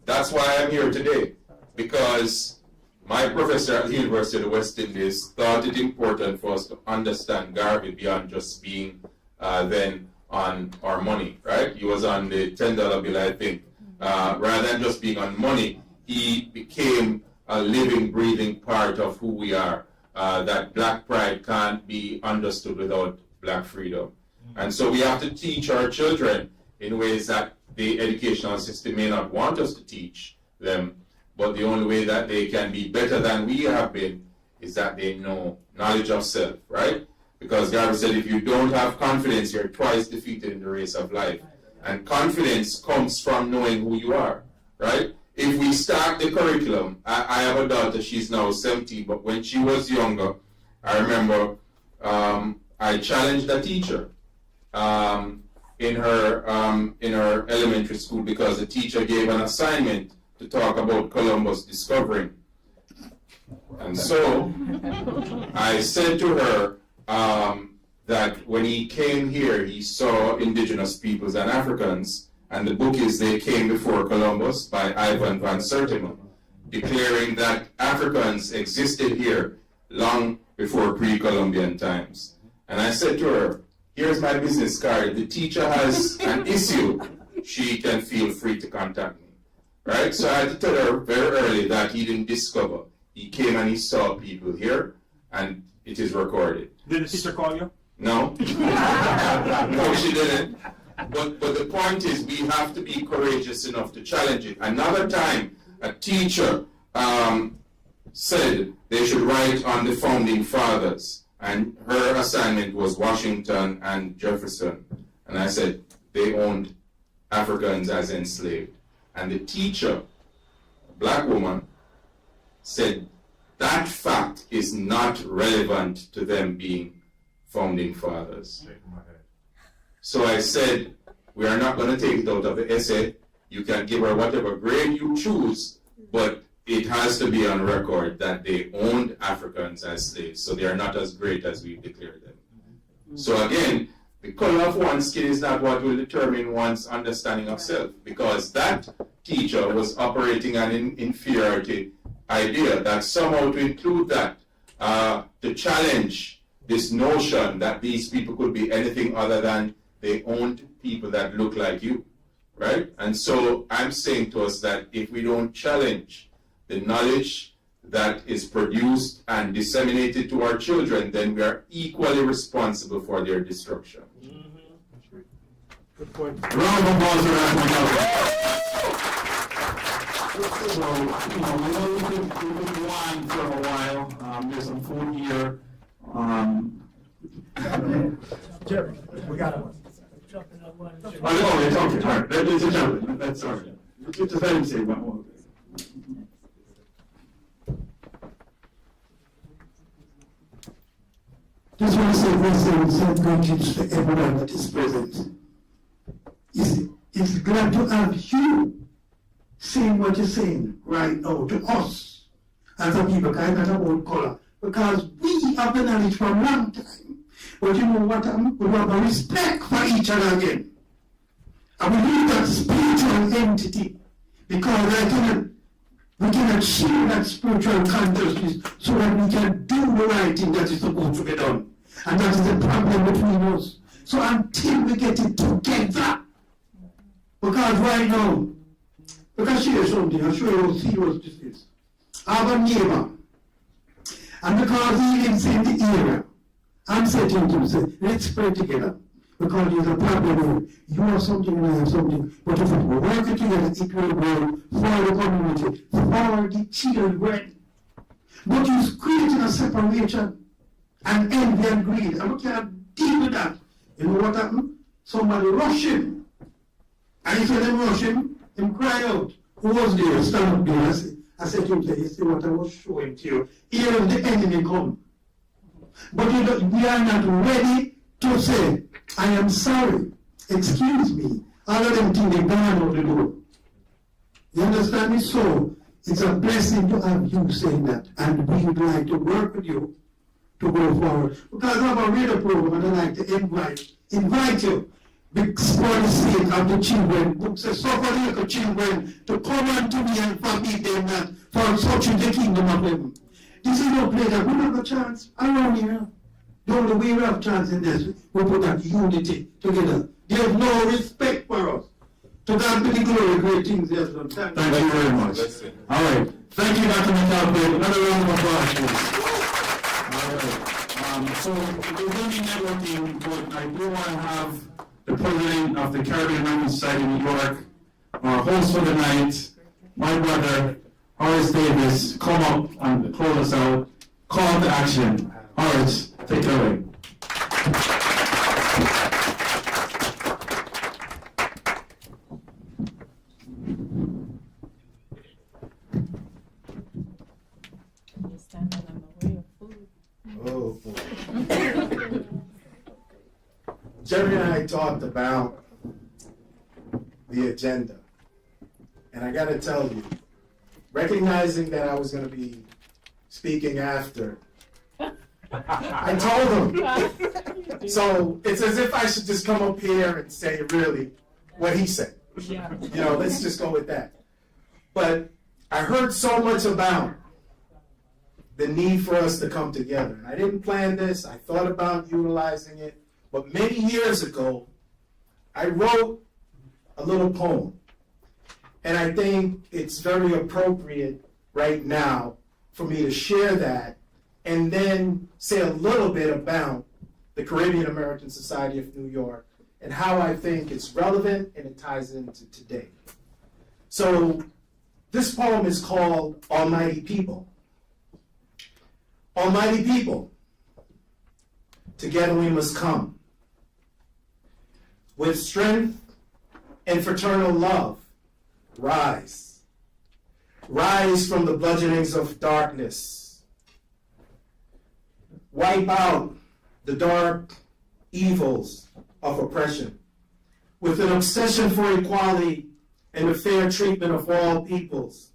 That's why I'm here today, because my professor at the University of the West Indies thought it important for us to understand Garvey beyond just being then on our money, right? He was on the $10 bill, I think. Rather than just being on money, he became a living, breathing part of who we are. That black pride can't be understood without black freedom. And so we have to teach our children in ways that the educational system may not want us to teach them, but the only way that they can be better than we have been is that they know knowledge of self, right? Because Garvey said, if you don't have confidence, you're twice defeated in the race of life. And confidence comes from knowing who you are, right? If we start the curriculum, I have a daughter, she's now 17, but when she was younger, I remember I challenged a teacher in her elementary school because the teacher gave an assignment to talk about Columbus discovering. And so I said to her that when he came here, he saw indigenous peoples and Africans, and the book is They Came Before Columbus by Ivan van Sertima, declaring that Africans existed here long before pre-Columbian times. And I said to her, here's my business card. If the teacher has an issue, she can feel free to contact me. Right? So I had to tell her very early that he didn't discover. He came and he saw people here, and it is recorded. Did the teacher call you? No. No, she didn't. But the point is, we have to be courageous enough to challenge it. Another time, a teacher said they should write on the founding fathers, and her assignment was Washington and Jefferson. And I said they owned Africans as enslaved. And the teacher, a black woman, said that fact is not relevant to them being founding fathers. So I said, we are not going to take it out of the essay. You can give her whatever grade you choose, but it has to be on record that they owned Africans as slaves, so they are not as great as we declared them. So again, the color of one's skin is not what will determine one's understanding of self, because that teacher was operating an inferiority idea that somehow to include that, to challenge this notion that these people could be anything other than they owned people that look like you, right? And so I'm saying to us that if we don't challenge the knowledge that is produced and disseminated to our children, then we are equally responsible for their destruction. Good point. Round of applause for that. So, we know we could go on for a while. There's some food here. Jerry, we got one. Oh, it's okay. All right. Ladies and gentlemen, that's all right. Just let him say one more. Just want to say this and send greetings to everyone that is present. It's glad to have you saying what you're saying right now to us as a people, kind of about color, because we have the knowledge for a long time. But you know what? We have a respect for each other again. And we need that spiritual entity, because we cannot share that spiritual consciousness so that we can do the right thing that is supposed to be done. And that is the problem between us. So until we get it together, because right now, because share something, I'll show you how serious this is. I have a neighbor, and because he lives in the area, I'm saying to him, say, let's pray together. Because there's a problem here. You have something and I have something. But if we work together, it will grow for the community, for the children. But he's creating a separation and envy and greed. And we can't deal with that. You know what happened? Somebody rushed him. And he said, rush him cry out. Who was there? Stand up there. I said to him, you see what I was showing to you. Here is the enemy come. But we are not ready to say, I am sorry, excuse me. All of them think they're gone out the door. You understand me? So, it's a blessing to have you saying that. And we would like to work with you to go forward. Because I have a radio program and I like to invite you. Because for the sake of the children, book says, suffer the little children to come unto me and forbid them not, for such is the kingdom of heaven. This is no place that we have a chance around here. The only way we have a chance in this, we put that unity together. There's no respect for us. To God be the glory, great things he has done. Thank you very much. All right. Thank you, Dr. McAlpin. Another round of applause, please. All right. So we're going to be networking, but I do want to have the president of the Caribbean Language Society in New York, our host for the night, my brother, Horace Davis, come up and close us out. Call to action. Horace, take it away. Oh, boy. Jerry and I talked about the agenda. And I gotta tell you, recognizing that I was gonna be speaking after, I told him. So it's as if I should just come up here and say really what he said. You know, let's just go with that. But I heard so much about the need for us to come together. And I didn't plan this. I thought about utilizing it. But many years ago, I wrote a little poem. And I think it's very appropriate right now for me to share that and then say a little bit about the Caribbean American Society of New York and how I think it's relevant and it ties into today. So this poem is called Almighty People. Almighty people, together we must come. With strength and fraternal love, rise. Rise from the bludgeonings of darkness. Wipe out the dark evils of oppression with an obsession for equality and the fair treatment of all peoples.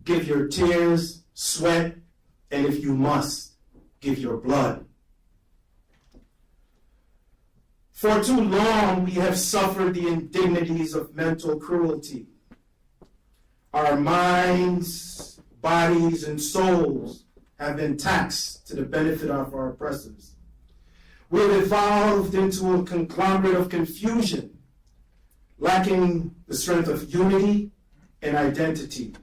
Give your tears, sweat, and if you must, give your blood. For too long, we have suffered the indignities of mental cruelty. Our minds, bodies, and souls have been taxed to the benefit of our oppressors. We have evolved into a conglomerate of confusion, lacking the strength of unity and identity.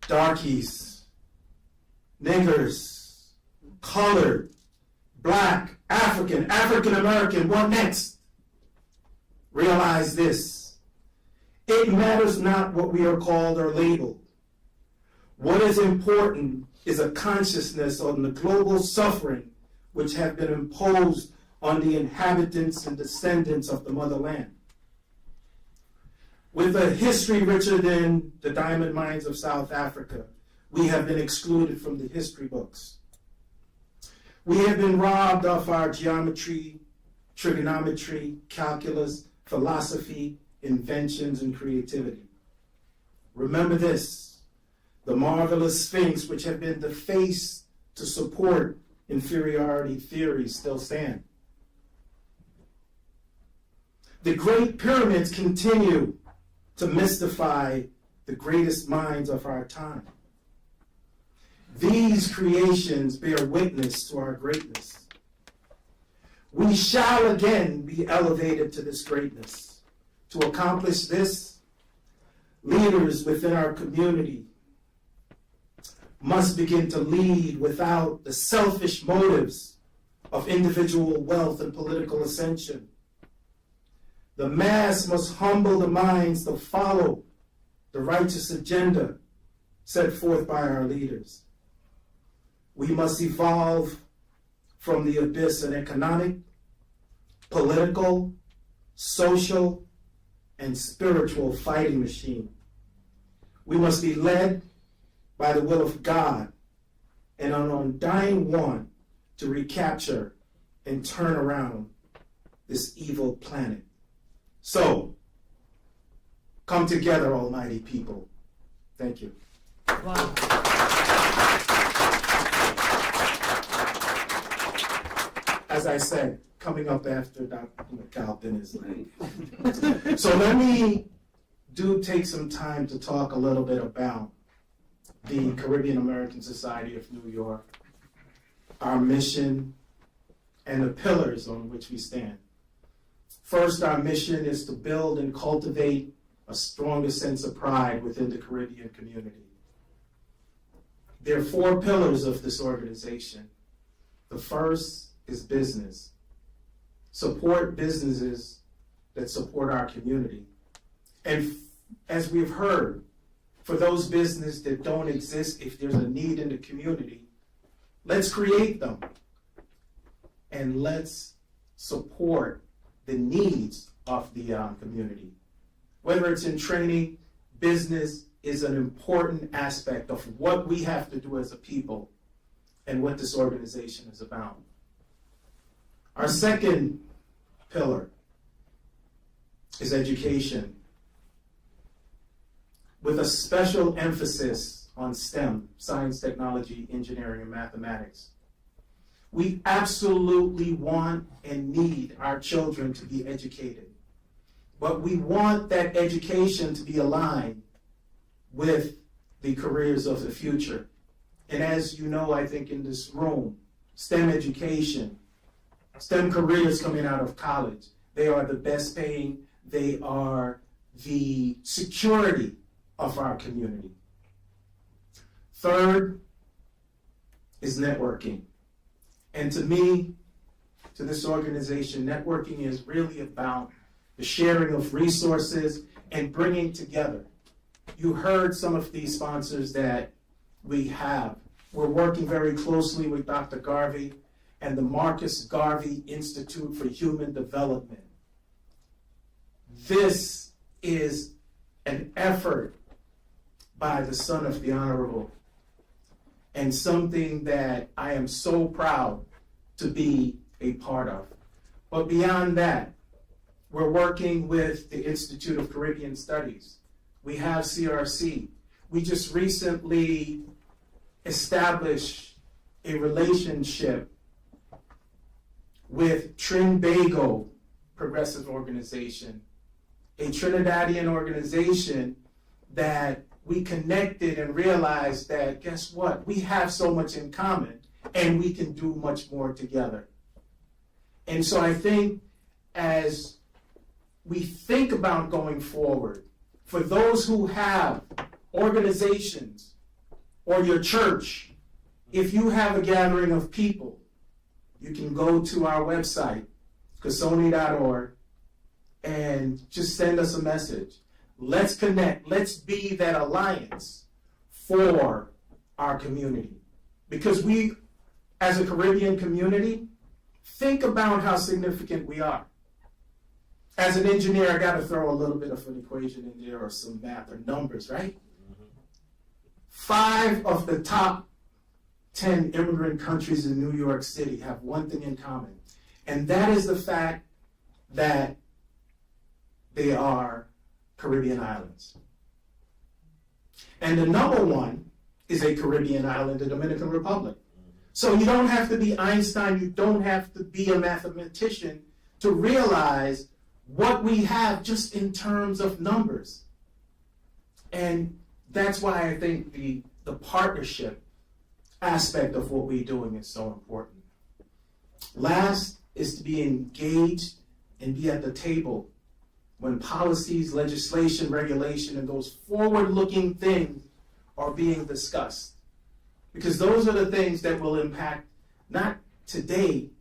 Darkies, niggers, colored, black, African, African American, what next? Realize this. It matters not what we are called or labeled. What is important is a consciousness on the global suffering which have been imposed on the inhabitants and descendants of the motherland. With a history richer than the diamond mines of South Africa, we have been excluded from the history books. We have been robbed of our geometry, trigonometry, calculus, philosophy, inventions, and creativity. Remember this, the marvelous Sphinx, which have been defaced to support inferiority theories, still stand. The Great Pyramids continue to mystify the greatest minds of our time. These creations bear witness to our greatness. We shall again be elevated to this greatness. To accomplish this, leaders within our community must begin to lead without the selfish motives of individual wealth and political ascension. The mass must humble the minds to follow the righteous agenda set forth by our leaders. We must evolve from the abyss an economic, political, social, and spiritual fighting machine. We must be led by the will of God and an undying want to recapture and turn around this evil planet. So, come together, almighty people. Thank you. Wow. As I said, coming up after Dr. McAlpin is late. So let me take some time to talk a little bit about the Caribbean American Society of New York, our mission, and the pillars on which we stand. First, our mission is to build and cultivate a stronger sense of pride within the Caribbean community. There are 4 pillars of this organization. The first is business. Support businesses that support our community. And as we've heard, for those businesses that don't exist, if there's a need in the community, let's create them. And let's support the needs of the community. Whether it's in training, business is an important aspect of what we have to do as a people and what this organization is about. Our second pillar is education, with a special emphasis on STEM, science, technology, engineering, and mathematics. We absolutely want and need our children to be educated, but we want that education to be aligned with the careers of the future. And as you know, I think in this room, STEM education, STEM careers coming out of college, they are the best paying, they are the security of our community. Third is networking. And to me, to this organization, networking is really about the sharing of resources and bringing together. You heard some of these sponsors that we have. We're working very closely with Dr. Garvey and the Marcus Garvey Institute for Human Development. This is an effort by the son of the Honorable, and something that I am so proud to be a part of. But beyond that, we're working with the Institute of Caribbean Studies. We have CRC. We just recently established a relationship with Trinbago Progressive Organization, a Trinidadian organization that we connected and realized that, guess what? We have so much in common and we can do much more together. And so I think as we think about going forward, for those who have organizations or your church, if you have a gathering of people, you can go to our website, Kasoni.org, and just send us a message. Let's connect. Let's be that alliance for our community. Because we, as a Caribbean community, think about how significant we are. As an engineer, I got to throw a little bit of an equation in there or some math or numbers, right? 5 of the top 10 immigrant countries in New York City have one thing in common, and that is the fact that they are Caribbean islands. And the number one is a Caribbean island, the Dominican Republic. So you don't have to be Einstein, you don't have to be a mathematician to realize what we have just in terms of numbers. And that's why I think the partnership aspect of what we're doing is so important. Last is to be engaged and be at the table when policies, legislation, regulation, and those forward-looking things are being discussed. Because those are the things that will impact not today,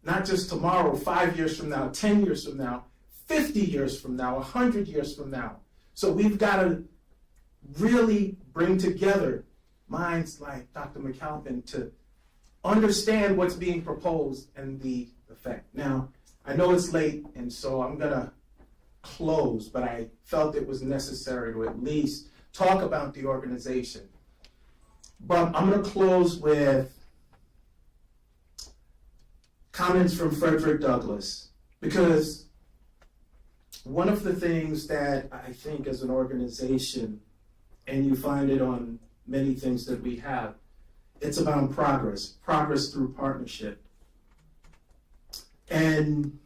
not just tomorrow, 5 years from now, 10 years from now, 50 years from now, 100 years from now. So we've got to really bring together minds like Dr. McAlpin to understand what's being proposed and the effect. Now, I know it's late, and so I'm going to close, but I felt it was necessary to at least talk about the organization. But I'm going to close with comments from Frederick Douglass, because one of the things that I think as an organization, and you find it on many things that we have, it's about progress through partnership. And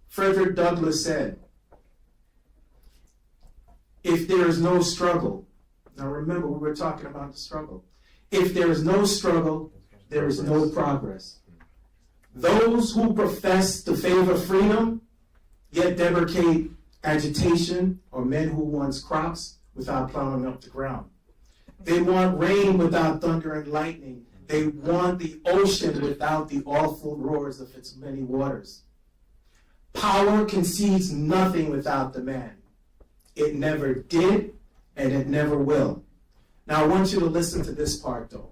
Frederick Douglass said, if there is no struggle, now remember we were talking about the struggle. If there is no struggle, there is no progress. Those who profess to favor freedom, yet deprecate agitation, are men who want crops without plowing up the ground. They want rain without thunder and lightning. They want the ocean without the awful roars of its many waters. Power concedes nothing without demand. It never did, and it never will. Now, I want you to listen to this part, though,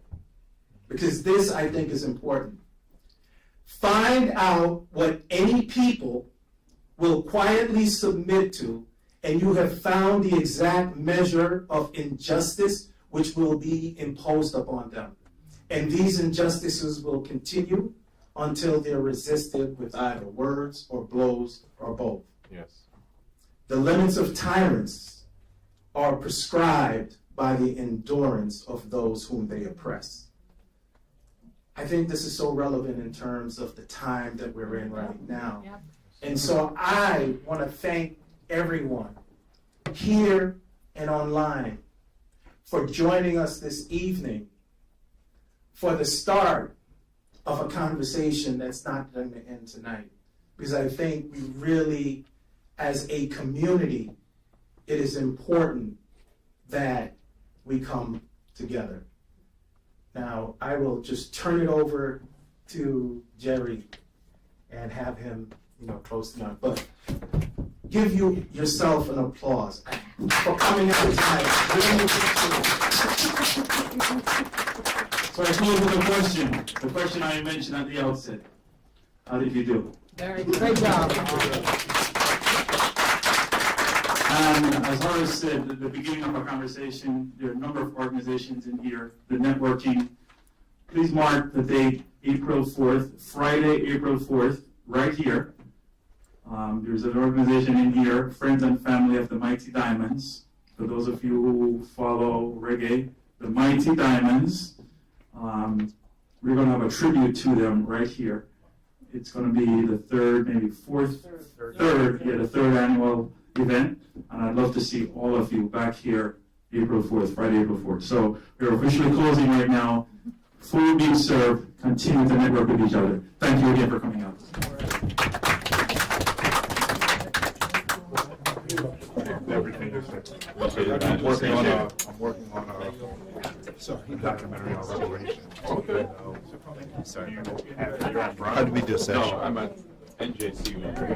because this, I think, is important. Find out what any people will quietly submit to, and you have found the exact measure of injustice which will be imposed upon them. And these injustices will continue until they're resisted with either words or blows or both. Yes. The limits of tyrants are prescribed by the endurance of those whom they oppress. I think this is so relevant in terms of the time that we're in right now. And so I want to thank everyone here and online for joining us this evening for the start of a conversation that's not going to end tonight. Because I think we really, as a community, it is important that we come together. Now, I will just turn it over to Jerry and have him, close tonight. But give yourself an applause for coming out tonight. Really So I close with a question. The question I mentioned at the outset. How did you do? Very good. Great job. And as Horace said at the beginning of our conversation, there are a number of organizations in here, the networking. Please mark the date, April 4th, Friday, April 4th, right here. There's an organization in here, Friends and Family of the Mighty Diamonds. For those of you who follow reggae, the Mighty Diamonds, we're going to have a tribute to them right here. It's going to be the third, maybe fourth, the third annual event, and I'd love to see all of you back here April 4th, Friday, April 4th. So we're officially closing right now. Food being served. Continue to network with each other. Thank you again for coming out. Everything is I'm working on a documentary on Revelation. Okay. Sorry. How did we do a session? No, I'm at NJC.